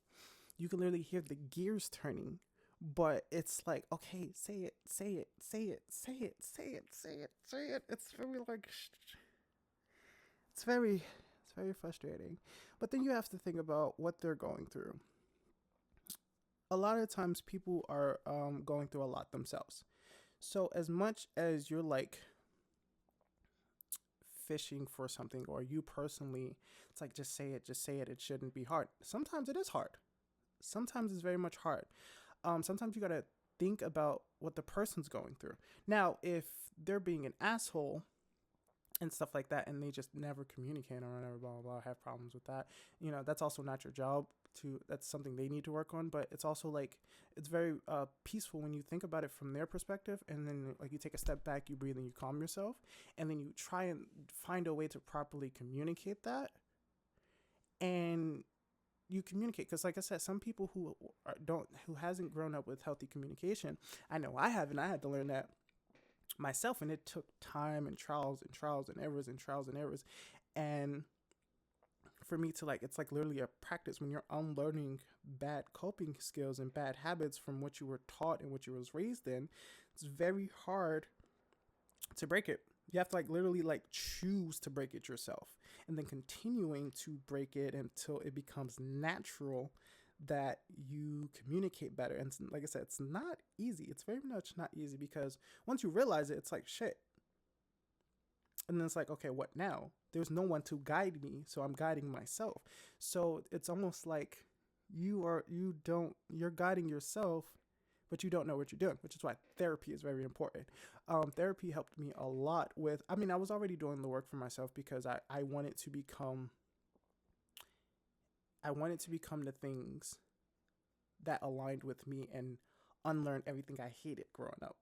you can literally hear the gears turning, but it's like, okay, say it, say it, say it, say it, say it, say it, say it. It's very like, it's very frustrating. But then you have to think about what they're going through. A lot of times people are going through a lot themselves. So as much as you're like fishing for something, or you personally, it's like, just say it, just say it. It shouldn't be hard. Sometimes it is hard. Sometimes it's very much hard. Sometimes you gotta think about what the person's going through. Now, if they're being an asshole and stuff like that, and they just never communicate or whatever, blah, blah, blah, have problems with that, you know, that's also not your job to, that's something they need to work on. But it's also like, it's very peaceful when you think about it from their perspective, and then like you take a step back, you breathe, and you calm yourself, and then you try and find a way to properly communicate that, and you communicate. Because like I said, some people who hasn't grown up with healthy communication, I know I haven't. I had to learn that myself, and it took time and trials and errors and trials and errors, and for me to like, it's like literally a practice when you're unlearning bad coping skills and bad habits from what you were taught and what you was raised in. It's very hard to break it. You have to like literally like choose to break it yourself, and then continuing to break it until it becomes natural that you communicate better. And like I said, it's not easy. It's very much not easy, because once you realize it, it's like, shit. And then it's like, okay, what now? There's no one to guide me, so I'm guiding myself. So it's almost like you're guiding yourself, but you don't know what you're doing, which is why therapy is very important. Therapy helped me a lot with, I mean, I was already doing the work for myself, because I wanted to become the things that aligned with me and unlearn everything I hated growing up.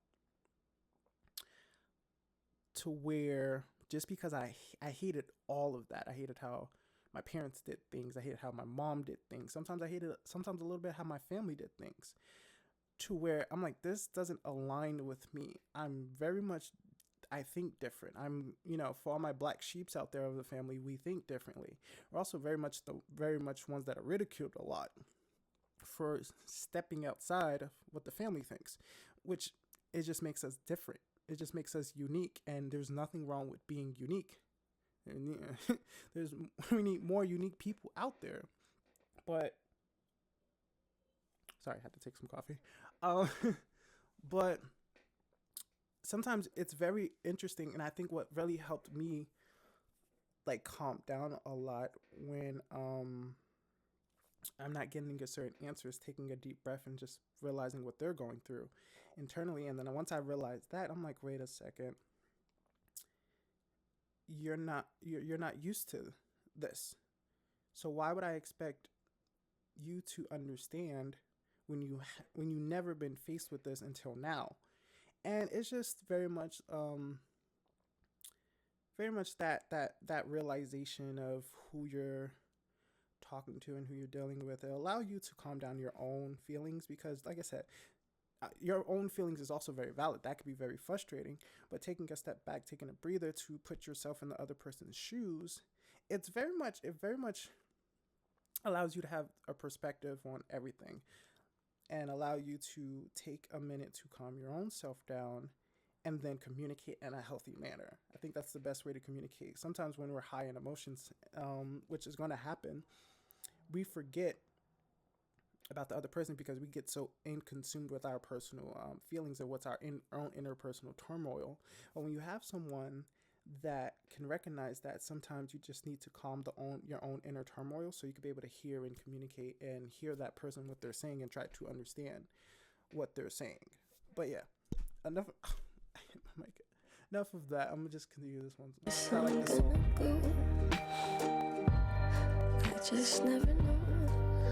To where, just because I hated all of that. I hated how my parents did things. I hated how my mom did things. Sometimes I hated a little bit how my family did things. To where I'm like, this doesn't align with me. I'm very much, I think different. I'm, you know, for all my black sheeps out there of the family, we think differently. We're also very much ones that are ridiculed a lot for stepping outside of what the family thinks, which it just makes us different. It just makes us unique, and there's nothing wrong with being unique. And we need more unique people out there. But sorry, I had to take some coffee. But sometimes it's very interesting, and I think what really helped me like calm down a lot when I'm not getting a certain answer is taking a deep breath and just realizing what they're going through internally. And then once I realized that, I'm like, wait a second, you're not used to this, so why would I expect you to understand when you never been faced with this until now? And it's just very much that realization of who you're talking to and who you're dealing with. It allow you to calm down your own feelings, because like I said, your own feelings is also very valid. That could be very frustrating, but taking a step back, taking a breather to put yourself in the other person's shoes, it very much allows you to have a perspective on everything, and allow you to take a minute to calm your own self down, and then communicate in a healthy manner. I think that's the best way to communicate. Sometimes when we're high in emotions, which is going to happen, we forget about the other person, because we get so consumed with our personal feelings and what's our own interpersonal turmoil. But when you have someone that can recognize that, sometimes you just need to calm your own inner turmoil, so you can be able to hear and communicate and hear that person, what they're saying, and try to understand what they're saying. But yeah, enough. Enough of that. I'm gonna just continue this one. I like this song. I just never know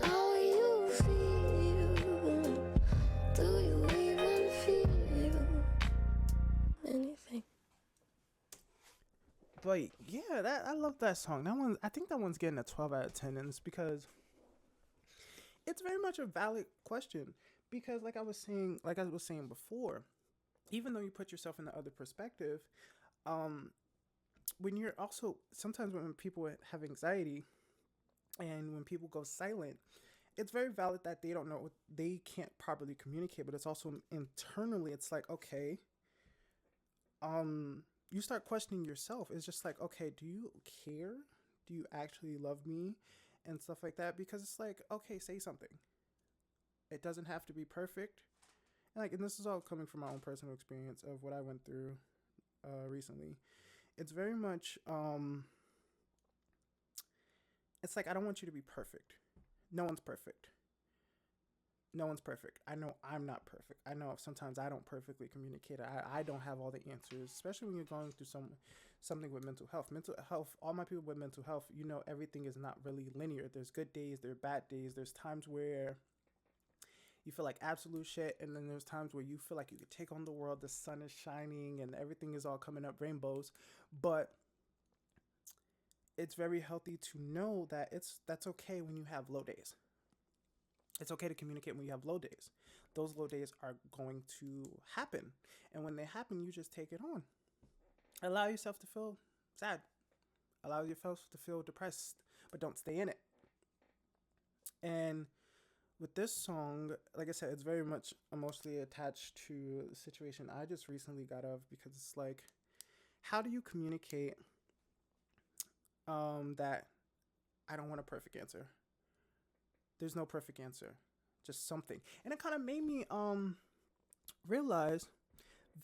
how you feel. Do you even feel anything? But yeah, I love that song. That one, I think that one's getting a 12 out of 10, and it's because it's very much a valid question. Because like I was saying before, even though you put yourself in the other perspective, um, when you're also sometimes when people have anxiety and when people go silent, it's very valid that they don't know they can't properly communicate, but it's also internally it's like, okay, you start questioning yourself. It's just like, okay, do you care? Do you actually love me? And stuff like that, because it's like, okay, say something. It doesn't have to be perfect. And this is all coming from my own personal experience of what I went through recently. It's very much it's like, I don't want you to be perfect. No one's perfect. No one's perfect. I know I'm not perfect. I know sometimes I don't perfectly communicate. I don't have all the answers, especially when you're going through something with mental health. Mental health, all my people with mental health, everything is not really linear. There's good days, there are bad days. There's times where you feel like absolute shit, and then there's times where you feel like you could take on the world. The sun is shining and everything is all coming up rainbows. But it's very healthy to know that that's okay when you have low days. It's okay to communicate when you have low days. Those low days are going to happen. And when they happen, you just take it on. Allow yourself to feel sad. Allow yourself to feel depressed, but don't stay in it. And with this song, like I said, it's very much emotionally attached to the situation I just recently got of, because it's like, how do you communicate that I don't want a perfect answer? There's no perfect answer, just something. And it kind of made me realize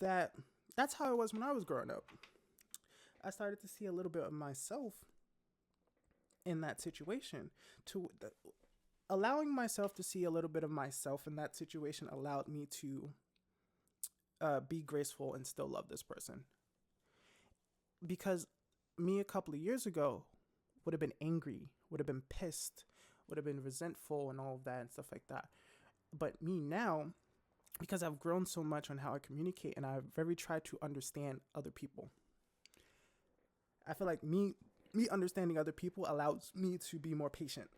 that that's how it was when I was growing up. I started to see a little bit of myself in that situation. Allowing myself to see a little bit of myself in that situation allowed me to be graceful and still love this person. Because me a couple of years ago would have been angry, would have been pissed, would have been resentful and all of that and stuff like that. But me now, because I've grown so much on how I communicate and I've very tried to understand other people, I feel like me understanding other people allows me to be more patient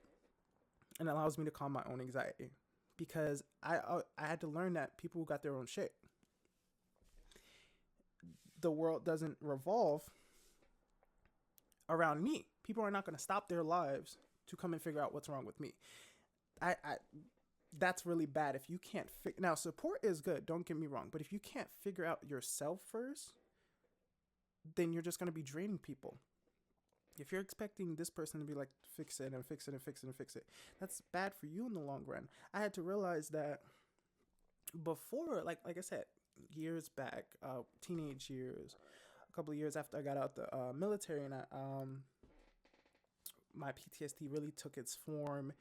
and allows me to calm my own anxiety, because I had to learn that people got their own shit. The world doesn't revolve around me. People are not going to stop their lives to come and figure out what's wrong with me. I that's really bad if you can't now support is good, don't get me wrong, but if you can't figure out yourself first, then you're just going to be draining people. If you're expecting this person to be like, fix it and fix it and fix it and fix it, that's bad for you in the long run. I had to realize that before, like I said, years back, teenage years, a couple of years after I got out the military, and my PTSD really took its form,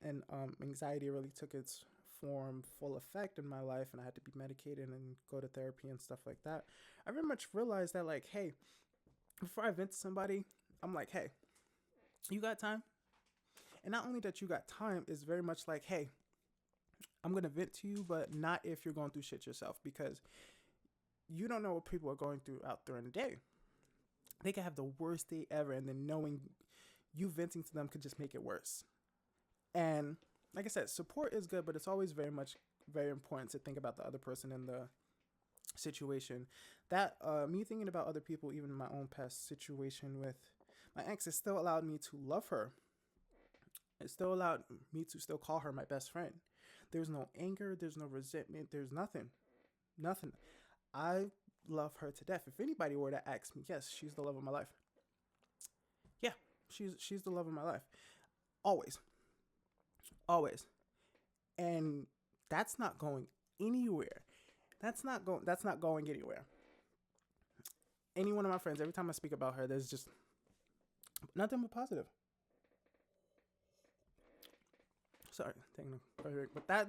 and anxiety really took its form, full effect in my life, and I had to be medicated and go to therapy and stuff like that. I very much realized that, like, hey, before I vent to somebody, I'm like, hey, you got time? And not only that you got time, is very much like, hey, I'm going to vent to you, but not if you're going through shit yourself, because you don't know what people are going through out during the day. They can have the worst day ever, and then knowing you venting to them could just make it worse. And like I said, support is good, but it's always very important to think about the other person in the situation. That me thinking about other people, even in my own past situation with my ex, it still allowed me to love her. It still allowed me to still call her my best friend. There's no anger, there's no resentment, there's nothing. I love her to death. If anybody were to ask me, yes, she's the love of my life. Yeah, she's the love of my life. Always. And that's not going anywhere. That's not going anywhere. Any one of my friends, every time I speak about her, there's just nothing but positive. Sorry, taking a break. But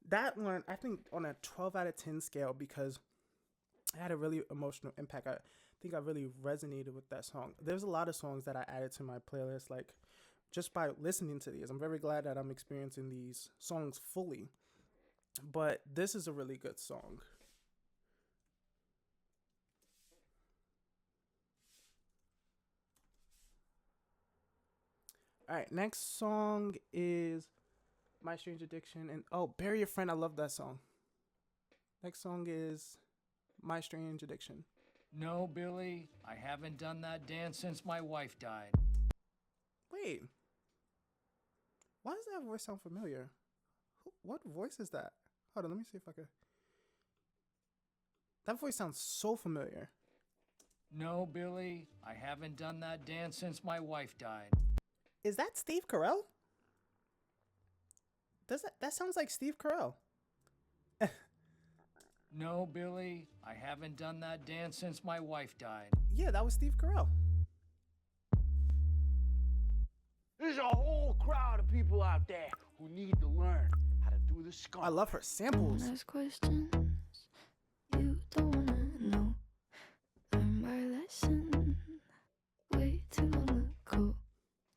that one, I think on a 12 out of 10 scale, because it had a really emotional impact. I think I really resonated with that song. There's a lot of songs that I added to my playlist, like, just by listening to these. I'm very glad that I'm experiencing these songs fully. But this is a really good song. All right, next song is My Strange Addiction, and Bury Your Friend. I love that song. Next song is My Strange Addiction. No, Billy, I haven't done that dance since my wife died. Wait. Why does that voice sound familiar? What voice is that? Hold on, let me see if I can. That voice sounds so familiar. No, Billy, I haven't done that dance since my wife died. Is that Steve Carell? That sounds like Steve Carell? No, Billy, I haven't done that dance since my wife died. Yeah, that was Steve Carell. There's a whole crowd of people out there who need to learn how to do the skunk. I love her samples. Don't ask questions you don't wanna know. Learn my lesson way too long ago.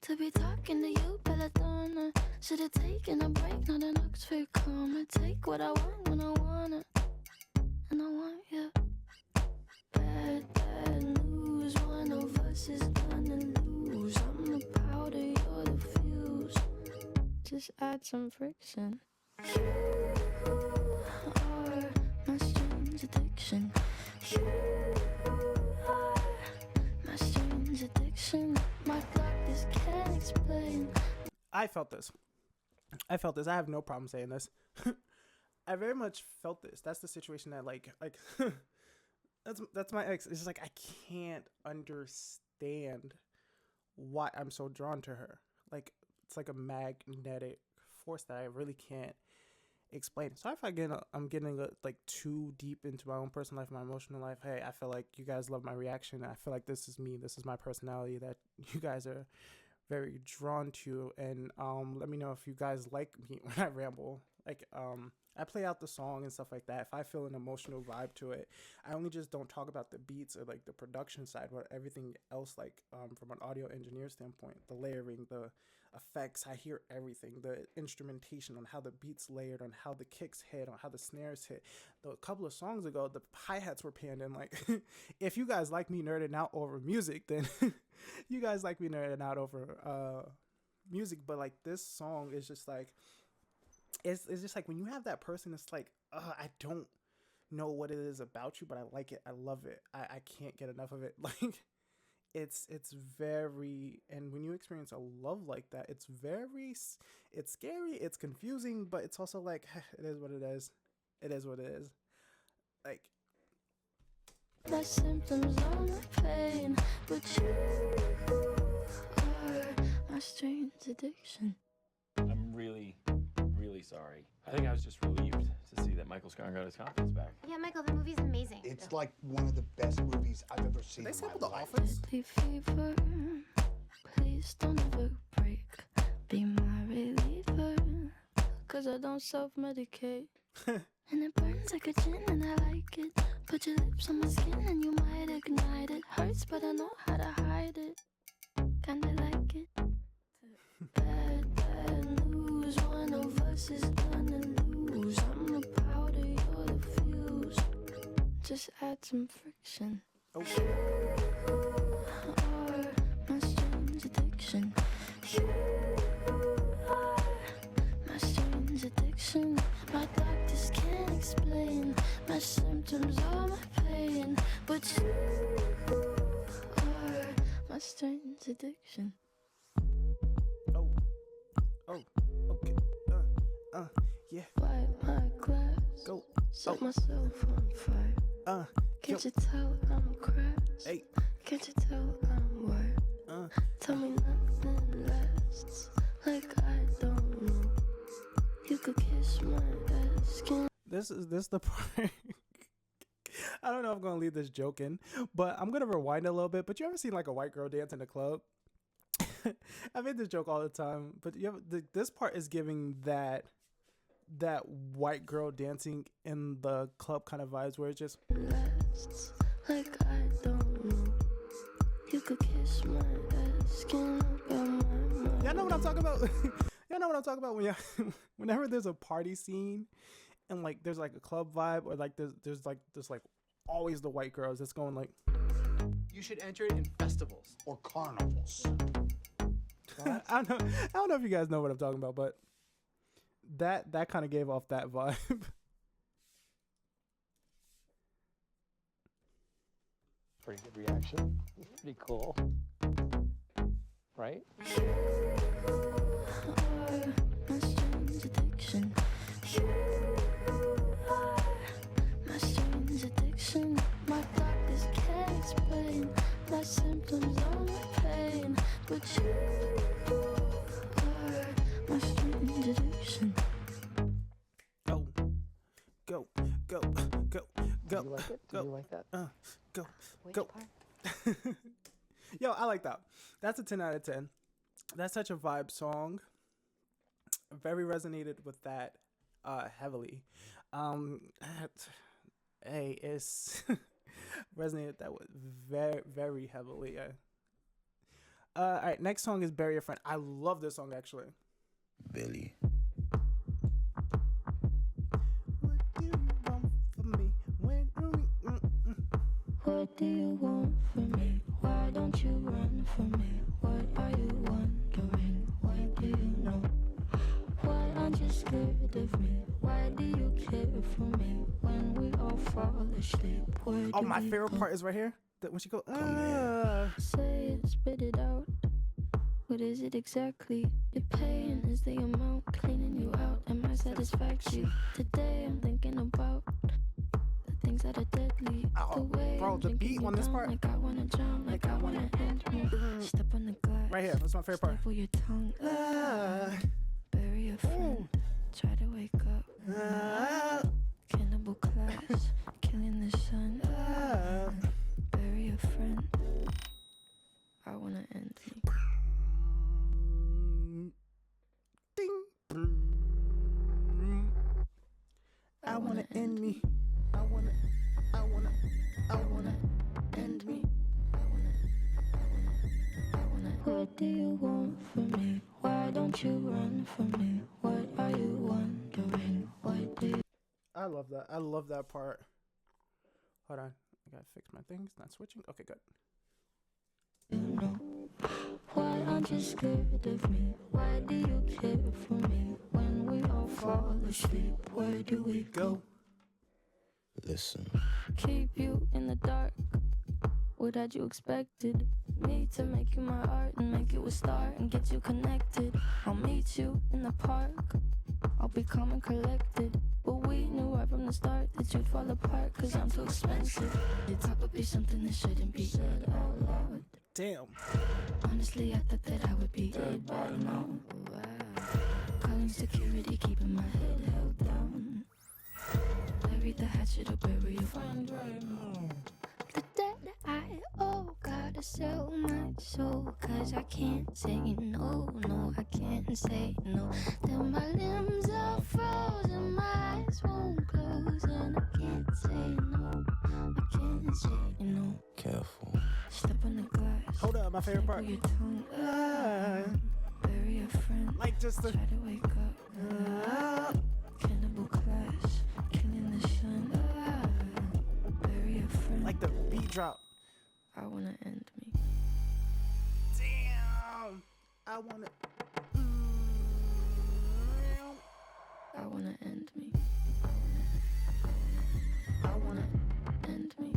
To be talking to you, Belladonna. Should've taken a break, not an Oxford comma. Take what I want when I want it, and I want you. Bad news. One of us is gonna lose. I'm the powder, you're the fuse. Just add some friction. You are my strange addiction. You are my strange addiction. My doctors can't explain. I felt this. I have no problem saying this. I very much felt this. That's the situation that like that's my ex. It's just like I can't understand why I'm so drawn to her. Like it's like a magnetic force that I really can't explain. So if I'm getting like too deep into my own personal life, my emotional life. Hey, I feel like you guys love my reaction. I feel like this is me. This is my personality that you guys are very drawn to. And let me know if you guys like me when I ramble. Like I play out the song and stuff like that. If I feel an emotional vibe to it, I only just don't talk about the beats or like the production side, but everything else, like from an audio engineer standpoint, the layering, the effects, I hear everything, the instrumentation on how the beats layered, on how the kicks hit, on how the snares hit. A couple of songs ago, the hi-hats were panned in. Like, if you guys like me nerding out over music, then you guys like me nerding out over music. But like this song is just like, it's just like when you have that person, it's like, I don't know what it is about you, but I like it. I love it. I can't get enough of it. Like, it's very, and when you experience a love like that, it's scary, it's confusing, but it's also like, it is what it is. It is what it is. Like, My symptoms are my pain, but you are my strange addiction. I'm really sorry. I think I was just relieved to see that Michael Scarn got his confidence back. Yeah, Michael, the movie's amazing. It's like one of the best movies I've ever seen. they in sampled my The life. Office? Deadly fever, please don't ever break. Be my reliever, cause I don't self-medicate. And it burns like a gin and I like it. Put your lips on my skin and you might ignite it. Hurts but I know how to hide it. Kinda like it. Bad news. One of us is gonna lose. I'm the powder, you're the fuse. Just add some friction. Oh. You are my strange addiction. You are my strange addiction. My doctors can't explain. My symptoms are my pain, but you are my strange addiction. Oh, okay. Yeah. Wipe my glass. Go. Set myself on fire. Can't you tell I'm crashed? Hey. Can't you tell I'm wired? Tell me nothing lasts. Like I don't know. You could kiss my skin. This is the part. I don't know if I'm gonna leave this joke in, but I'm gonna rewind a little bit. But you ever seen like a white girl dance in a club? I made this joke all the time, but this part is giving that white girl dancing in the club kind of vibes, where it's just Lasts. Like I don't know. You could kiss my skin up on my mind. y'all know what I'm talking about. Y'all know what I'm talking about when whenever there's a party scene and like there's like a club vibe, or like there's like always the white girls that's going like. You should enter it in festivals. Or carnivals. I don't know if you guys know what I'm talking about, but That kind of gave off that vibe. Pretty good reaction. Pretty cool. Right? My strange addiction. You are my strange addiction. My doctors can't explain my symptoms or my pain, but you are my strange addiction. Go, go, go, go, go. Did you like it? Did go. you like that? Go, Which go. part? Yo, I like that. That's a 10 out of 10. That's such a vibe song. Very resonated with that heavily. Hey, it's resonated that with very, very heavily. All right, next song is Bury Your Friend. I love this song actually. Billie. What do you want from me? When What do you want from me? Why don't you run from me? What are you wondering? What do you know? Why aren't you scared of me? Why do you care for me when we all fall asleep? Where Oh, do my we favorite go? part is right here. That when she go, Say it, spit it out. What is it exactly? Your pain is the amount cleaning you out and my satisfaction. Today I'm thinking about the things that are deadly. Oh, the way bro, I'm the drinking beat you on this down, part. like I wanna drown, like I wanna end me. Step on the glass. right here. That's my favorite part. Staple your tongue. Bury a friend. Try to wake up. Cannibal class. Killing the sun. Bury a friend. I wanna end me. Ding. I wanna end me. I wanna End me. What do you want from me? Why don't you run from me? What are you wondering? What do you I love that. I love that part. Hold on. I gotta fix my things. Not switching. Okay, good. know? Why aren't you scared of me? Why do you care for me? When we all fall asleep, where do we go? Listen. Keep you in the dark. What had you expected? Me to make you my art and make you a star and get you connected. I'll meet you in the park. I'll be calm and collected. But we knew right from the start that you'd fall apart, cause I'm too expensive. It's probably something that shouldn't be said out loud. Damn. Honestly, I thought that I would be dead by now. Wow. Calling security, keeping my head held down. Bury the hatchet or bury your friend right now. The debt I owe, gotta sell my soul, cause I can't say no, no, I can't say no. Then my limbs are frozen, my eyes won't close, and I can't say no, I can't say no. Careful. Step on the glass. Hold up, my favorite part. Staple your tongue. Bury a friend. Like just the. Try to wake up. Cannibal class. Killing the sun. Bury a friend. Like the beat drop. I wanna end me. Damn. I wanna. I wanna end me. I wanna. End me.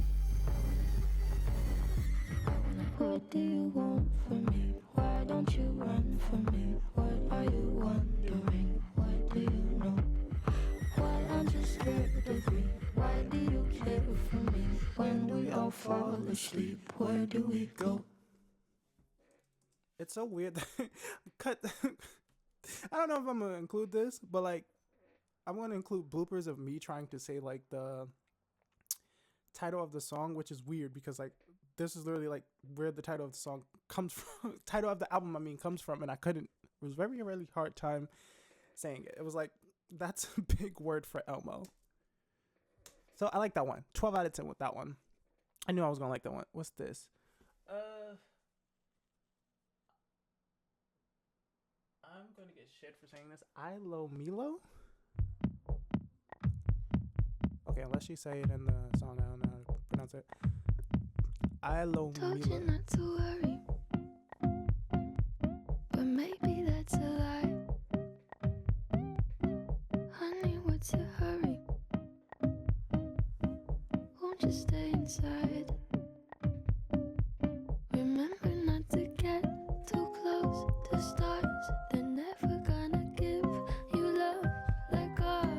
What do you want from me? Why don't you run from me? What are you wondering? What do you know? Why aren't you scared of me? Why do you care for me? When we all fall asleep, where do we go? It's so weird that cut. I don't know if I'm gonna include this, but like, I'm gonna include bloopers of me trying to say like the title of the song, which is weird because like this is literally like where the title of the song comes from. Title of the album, I mean, comes from, and I couldn't. It was very really hard time saying it. It was like that's a big word for Elmo. So I like that one. 12 out of 10 with that one. I knew I was gonna like that one. What's this? I'm gonna get shit for saying this. Ilo Milo? Okay, unless you say it in the song, I don't know how to pronounce it. Ilo Told you Milo. not to worry, but maybe that's a lie. just stay inside. Remember not to get too close to stars. They're never gonna give you love like ours.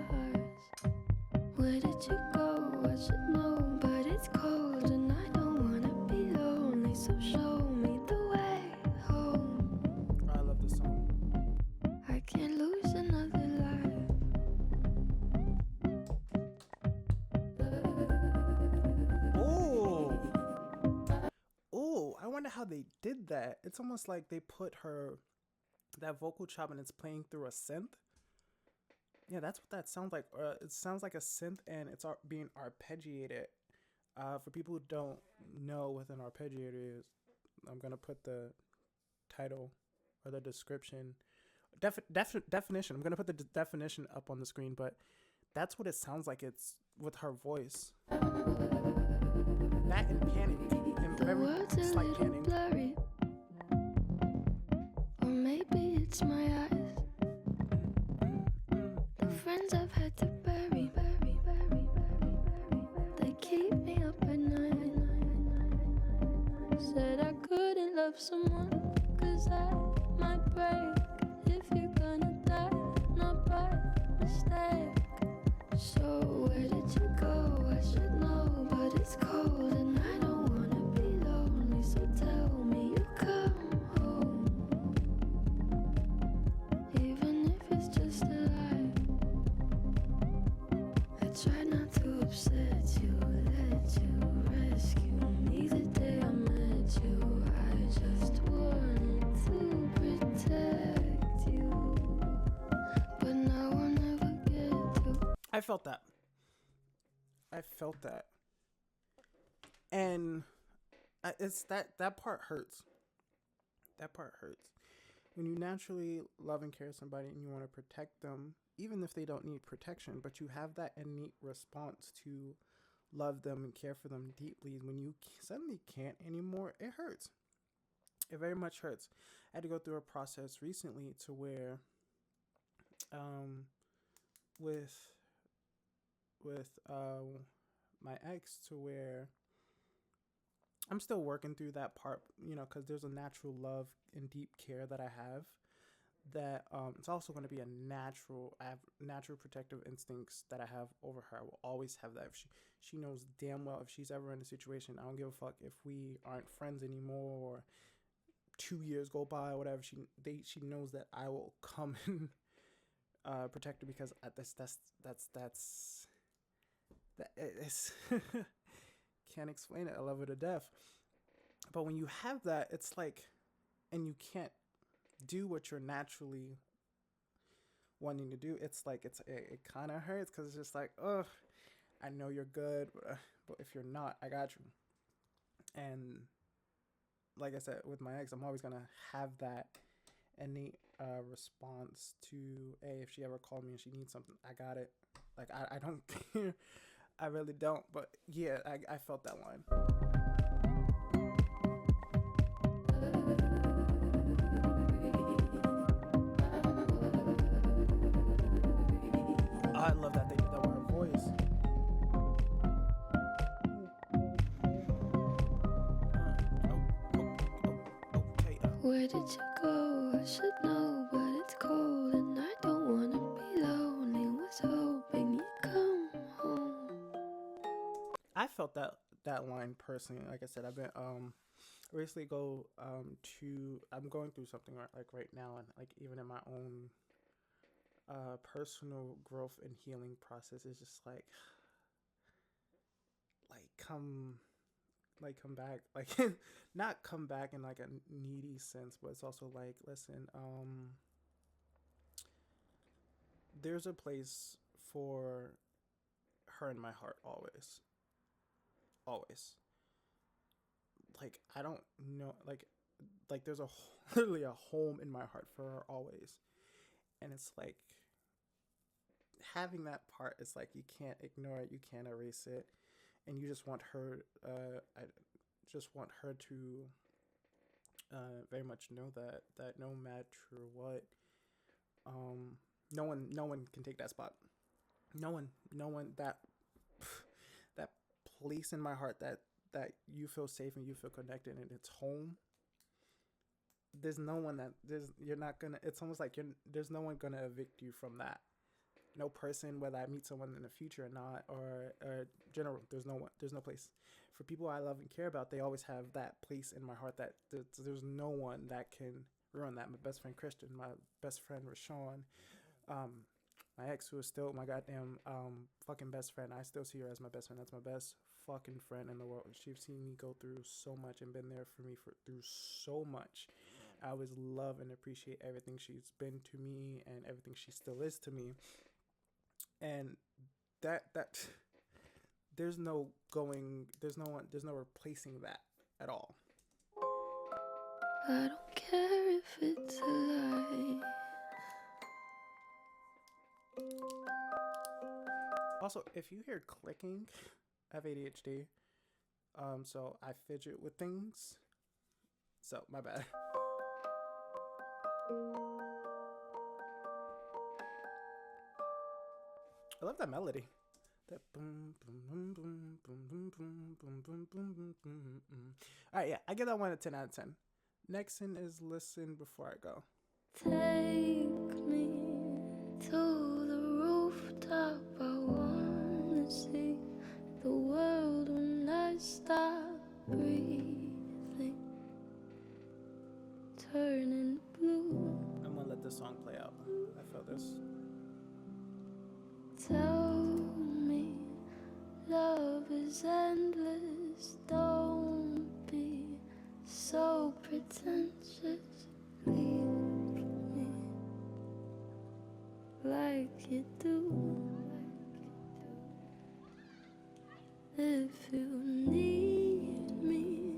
Where did you go? I should know, but it's cold and I don't wanna be lonely. So show me the way home. I love this song. I can't lose another life. Oh, oh! I wonder how they did that. It's almost like they put that vocal chop and it's playing through a synth. Yeah, that's what that sounds like. It sounds like a synth and it's being arpeggiated. For people who don't know what an arpeggiator is, I'm gonna put the title or the description, definition. I'm gonna put the definition up on the screen, but that's what it sounds like. It's with her voice. That and panning, and The very words a slight little panning. blurry, or maybe it's my eyes. The friends I've had to bury, they keep me up at night. Said I couldn't love someone, 'cause I might break. If you're gonna die, not by mistake. So where did you go? I should know, but it's cold and I don't wanna be lonely. So tell me you come home, even if it's just a lie. I try not to upset you, let you rescue me the day I met you. I just wanted to protect you, but now I'll never get to. I felt that. And it's that part hurts. That part hurts. When you naturally love and care somebody and you want to protect them, even if they don't need protection, but you have that innate response to love them and care for them deeply. When you suddenly can't anymore, it hurts. It very much hurts. I had to go through a process recently to where, with my ex, to where I'm still working through that part, because there's a natural love and deep care that I have that it's also going to be I have natural protective instincts that I have over her. I will always have that. If she knows damn well if she's ever in a situation, I don't give a fuck if we aren't friends anymore or 2 years go by or whatever. She knows that I will come and protect her, because that is can't explain it. I love her to death. But when you have that, it's like, and you can't do what you're naturally wanting to do, it's like it kind of hurts, because it's just like, oh, I know you're good, but if you're not, I got you. And like I said, with my ex, I'm always gonna have that innate response to, hey, if she ever called me and she needs something, I got it. Like I don't care. I really don't. But yeah, I felt that line. I love that they did that with her voice. Okay. Where did you go? I should know, but it's cold and I don't wanna be lonely. Was hoping you'd come home. I felt that line personally. Like I said, I've been recently I'm going through something right now, and like even in my own personal growth and healing process, is just come back, like not come back in like a needy sense, but it's also like, listen, there's a place for her in my heart always. Like I don't know, like there's literally a home in my heart for her always. And it's like, having that part, it's like you can't ignore it, you can't erase it, and you just want her I just want her to very much know that no matter what, no one can take that spot. No one that place in my heart that you feel safe and you feel connected and it's home. There's no one that you're not gonna. It's almost like there's no one gonna evict you from that. No person, whether I meet someone in the future or not, or general. There's no one. There's no place for people I love and care about. They always have that place in my heart that there's no one that can ruin that. My best friend Christian, my best friend Rashawn, my ex who is still my goddamn fucking best friend. I still see her as my best friend. That's my best fucking friend in the world. She's seen me go through so much and been there for me through so much. I always love and appreciate everything she's been to me and everything she still is to me. And that there's no replacing that at all. I don't care if it's a lie. Also, if you hear clicking, I have ADHD, so I fidget with things. So my bad. I love that melody. That boom boom boom boom boom boom boom boom boom boom boom boom boom. All right, yeah, I give that one a 10 out of 10. Next one is listen before I go. Take me to the rooftop. I wanna see the world when I stop breathing, turning blue. I'm gonna let this song play out. I feel this. Tell me love is endless. Don't be so pretentious. Leave me like you do. If you need me,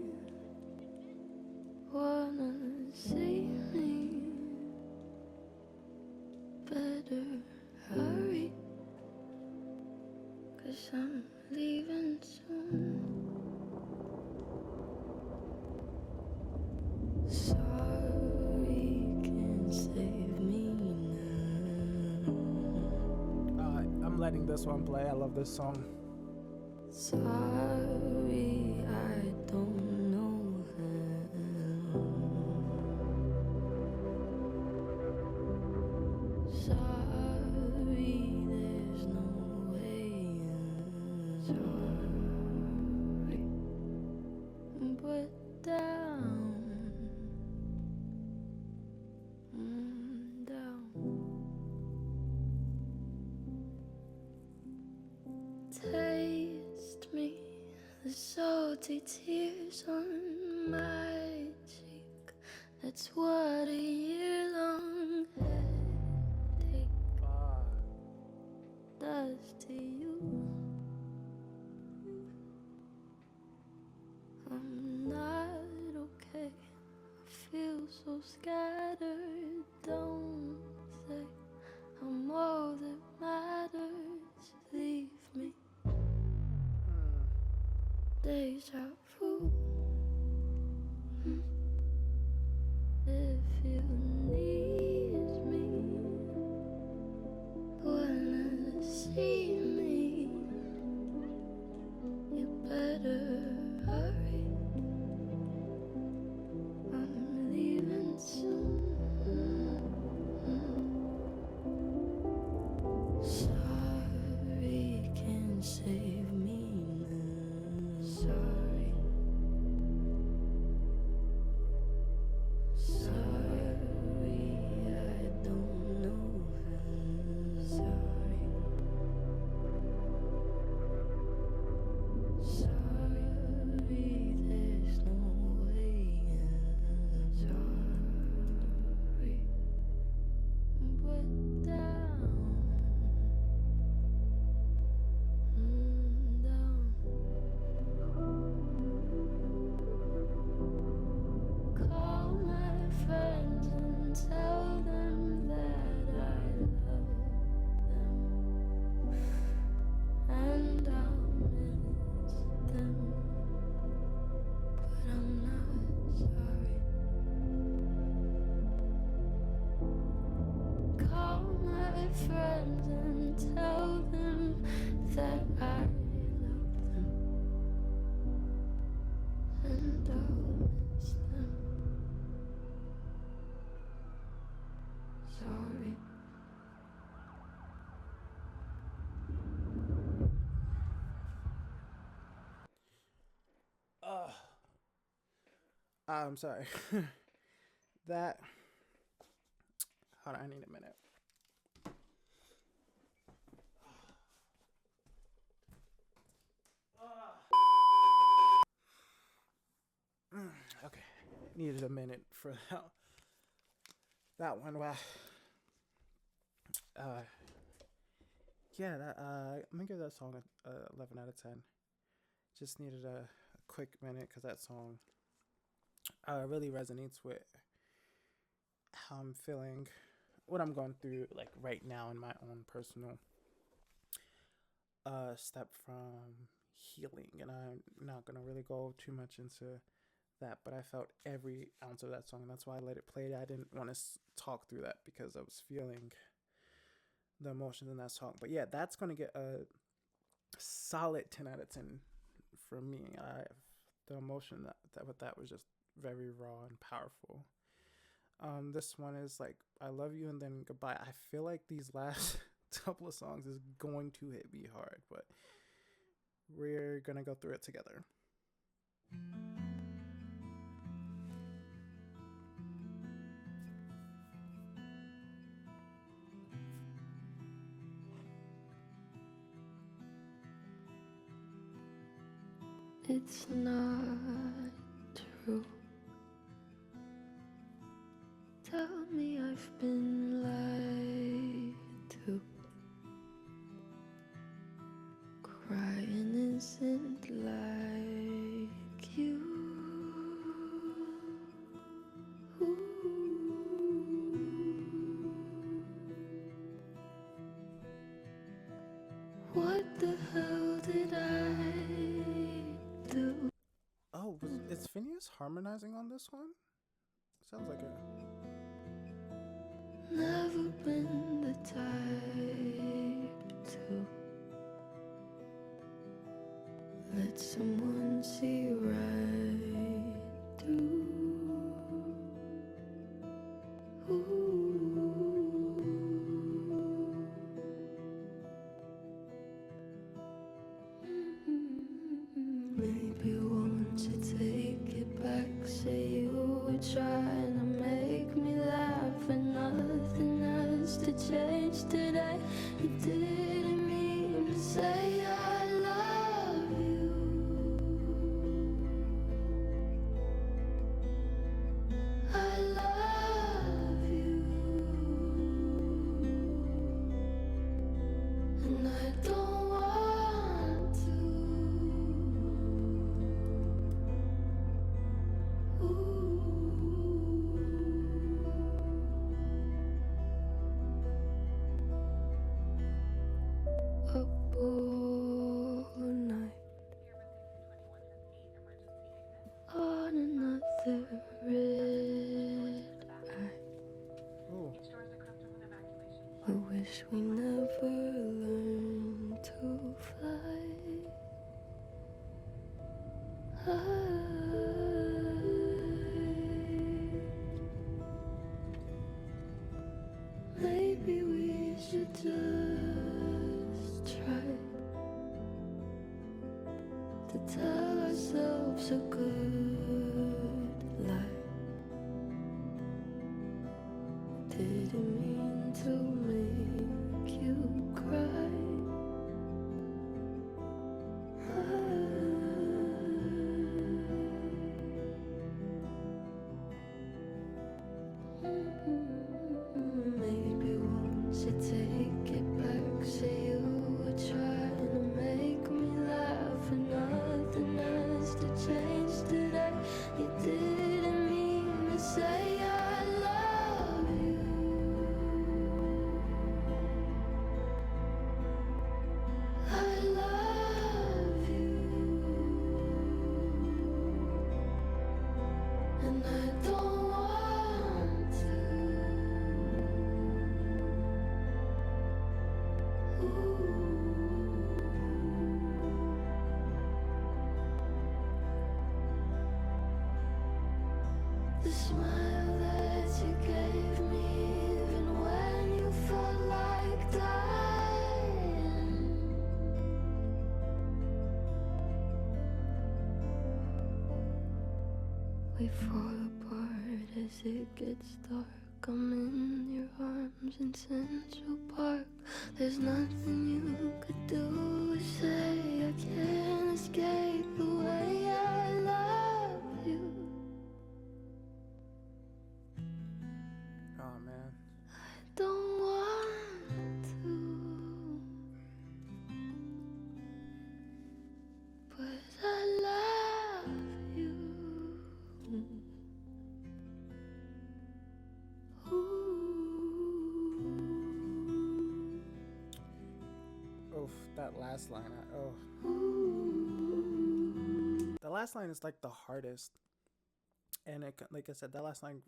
wanna see me, better hurry, 'cause I'm leaving soon. Sorry, can't save me now. I'm letting this one play. I love this song. Sorry, I don't know how. Sorry, there's no way out. Sorry, but down, down. Taste me, the salty tears on my cheek. That's what a year-long headache does to you. I'm not okay. I feel so scattered. Don't say I'm all that matters. Leave me. Deja vu. If you need me, wanna see me, you better hurry. I'm leaving soon. Sorry, can't save me now. Sorry. Sorry, I don't know how. Sorry. Sorry, there's no way out. Sorry, but down, down. Call my friends and tell them that I love them, and I'll miss them, but I'm not sorry. Call my friends and tell them that I love them, I'm sorry. That. Hold on, I need a minute. Okay, needed a minute for that one. Wow. Yeah, I'm gonna give that song a 11 out of 10. Just needed a quick minute because that song really resonates with how I'm feeling, what I'm going through, like right now in my own personal step from healing. And I'm not gonna really go too much into that, but I felt every ounce of that song, and that's why I let it play. I didn't want to talk through that because I was feeling the emotions in that song. But yeah, that's gonna get a solid 10 out of 10 for me. The emotion that was just very raw and powerful. This one is like I love you and then goodbye. I feel like these last couple of songs is going to hit me hard, but we're gonna go through it together. It's not true. Tell me I've been lied to. Crying isn't like you. What the hell did I do? Oh, is Phineas harmonizing on this one? Sounds like it. Never been the type to let someone see right through. Maybe won't you take it back? Say you were trying to make me laugh, and nothing else to change today. You didn't mean to say I love you. I love you, and I don't want to. Up all night on another red eye. Oh, I wish we never learned to fly. Maybe we should just try to tell ourselves a good lie. Didn't mean to make you cry. Maybe won't you take it back? Say you were trying to make me laugh, and nothing else to change today. We fall apart as it gets dark. I'm in your arms in Central Park. There's nothing you could do or say. I can't escape the way I love you. Oh man. Don't want to, but I love you. Oof, that last line. The last line is like the hardest, and it, like I said, that last line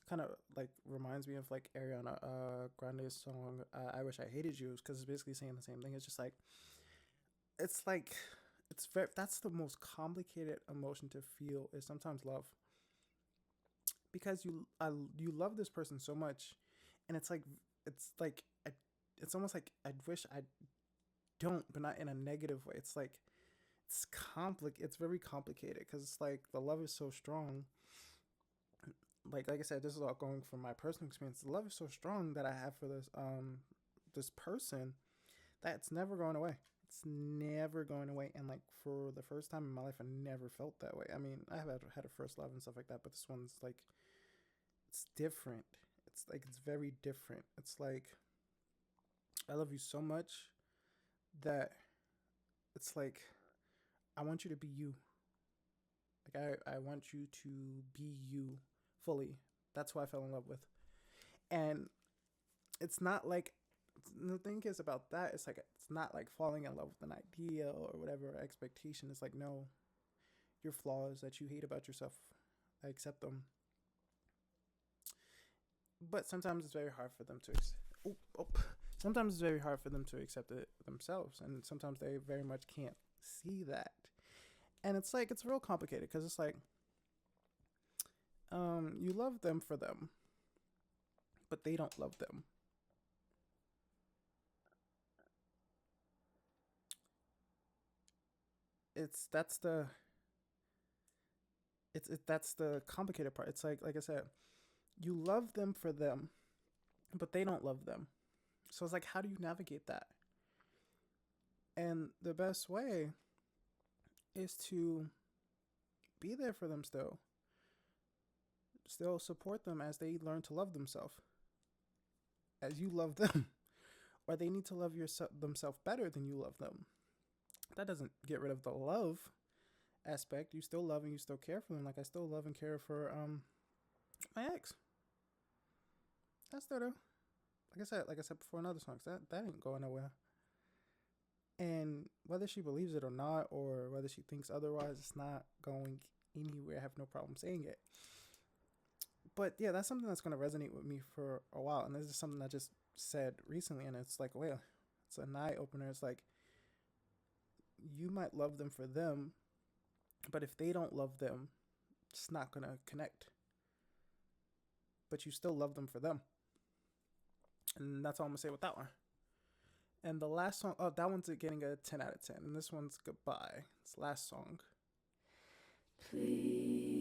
kind of like reminds me of like Ariana Grande's song "I Wish I Hated You," because it's basically saying the same thing. It's just like it's very, that's the most complicated emotion to feel, is sometimes love, because you love this person so much, and it's like it's almost like I wish I don't, but not in a negative way. It's like it's very complicated, because it's like the love is so strong. Like I said, this is all going from my personal experience. The love is so strong that I have for this person, that it's never going away. It's never going away. And like for the first time in my life, I never felt that way. I mean, I have had a first love and stuff like that, but this one's like, it's different. It's like, it's very different. It's like, I love you so much that it's like, I want you to be you. Like I want you to be you fully. That's who I fell in love with. And it's not like, the thing is about that, it's like, it's not like falling in love with an idea or whatever expectation. It's like, no, your flaws that you hate about yourself, I accept them. But sometimes it's very hard for them to sometimes it's very hard for them to accept it themselves, and sometimes they very much can't see that. And it's like, it's real complicated, because it's like, you love them for them, but they don't love them. That's the complicated part. It's like I said, you love them for them, but they don't love them. So it's like, how do you navigate that? And the best way is to be there for them still support them as they learn to love themselves, as you love them. Or they need to love themselves better than you love them. That doesn't get rid of the love aspect. You still love and you still care for them. Like I still love and care for my ex. I still do. Like I said before in other songs, that ain't going nowhere. And whether she believes it or not, or whether she thinks otherwise, it's not going anywhere. I have no problem saying it. But yeah, that's something that's going to resonate with me for a while. And this is something I just said recently, and it's like, well, it's an eye opener. It's like, you might love them for them, but if they don't love them, it's not going to connect. But you still love them for them. And that's all I'm going to say with that one. And the last song, that one's getting a 10 out of 10. And this one's Goodbye. It's the last song. Please.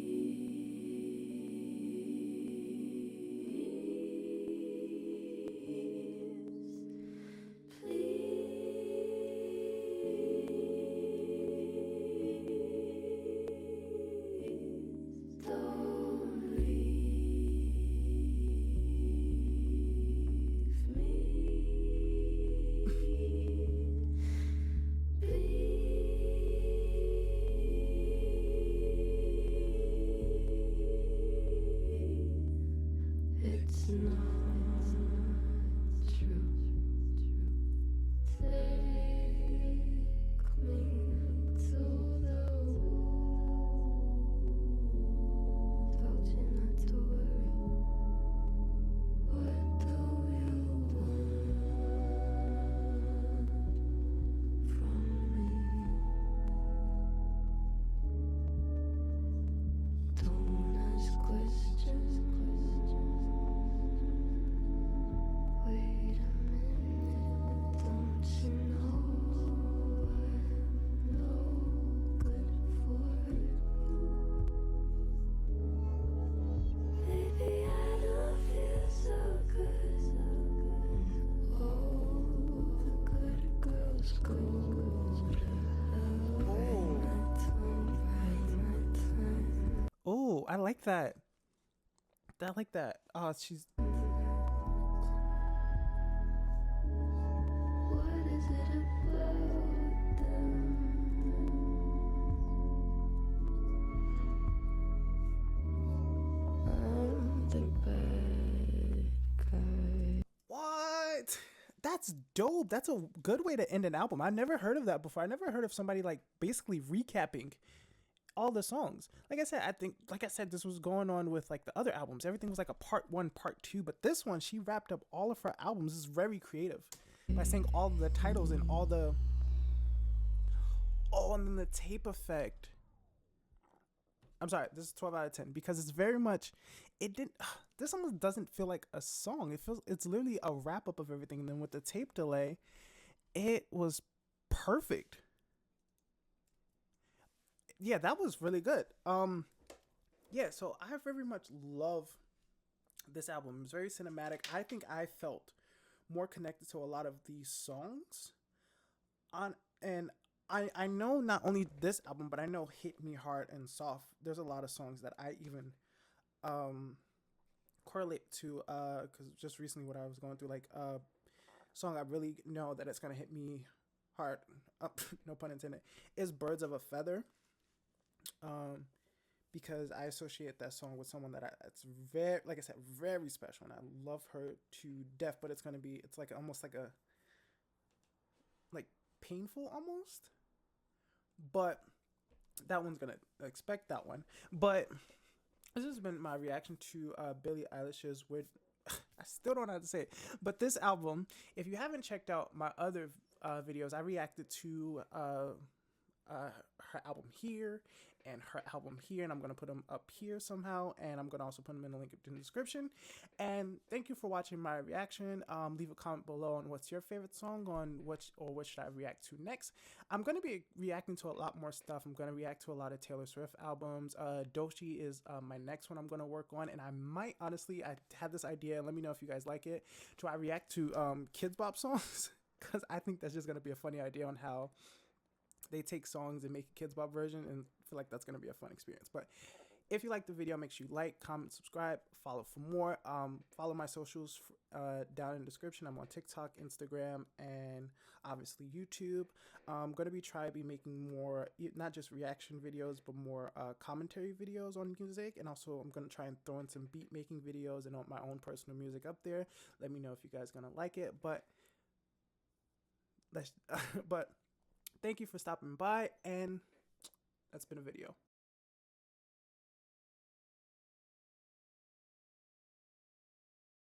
Oh, I like that. I like that. Oh, she's. What is it about them? I'm the bad guy. What? That's dope. That's a good way to end an album. I've never heard of that before. I never heard of somebody like basically recapping all the songs. Like I said, this was going on with like the other albums. Everything was like a part 1, part 2, but this one, she wrapped up all of her albums. This is very creative by saying all the titles and all the. Oh, and then the tape effect. I'm sorry, this is 12 out of 10 because it's very much. It didn't. This almost doesn't feel like a song. It's literally a wrap up of everything. And then with the tape delay, it was perfect. Yeah, that was really good. Yeah, so I very much love this album. It's very cinematic. I think I felt more connected to a lot of these songs and I know not only this album, but I know Hit Me Hard and Soft. There's a lot of songs that I even correlate to because just recently what I was going through, like song I really know that it's gonna hit me hard, no pun intended, is Birds of a Feather. Because I associate that song with someone that it's very, like I said, very special, and I love her to death. But it's like almost like a painful almost. But that one's gonna expect that one. But this has been my reaction to Billie Eilish's weird. I still don't know how to say it, but this album. If you haven't checked out my other videos, I reacted to her album here and her album here, and I'm gonna put them up here somehow, and I'm gonna also put them in the link in the description. And thank you for watching my reaction. Leave a comment below on what's your favorite song, on what should I react to next. I'm gonna be reacting to a lot more stuff. I'm gonna react to a lot of Taylor Swift albums. Doechii is my next one I'm gonna work on, and I might honestly, I had this idea, and let me know if you guys like it, to I react to Kids Bop songs because I think that's just gonna be a funny idea on how they take songs and make a Kids Bop version, and I feel like that's going to be a fun experience. But if you like the video, make sure you like, comment, subscribe, follow for more. Follow my socials down in the description. I'm on TikTok, Instagram, and obviously YouTube. I'm going to be making more, not just reaction videos, but more commentary videos on music. And also I'm going to try and throw in some beat making videos and my own personal music up there. Let me know if you guys are going to like it. But thank you for stopping by, and that's been a video.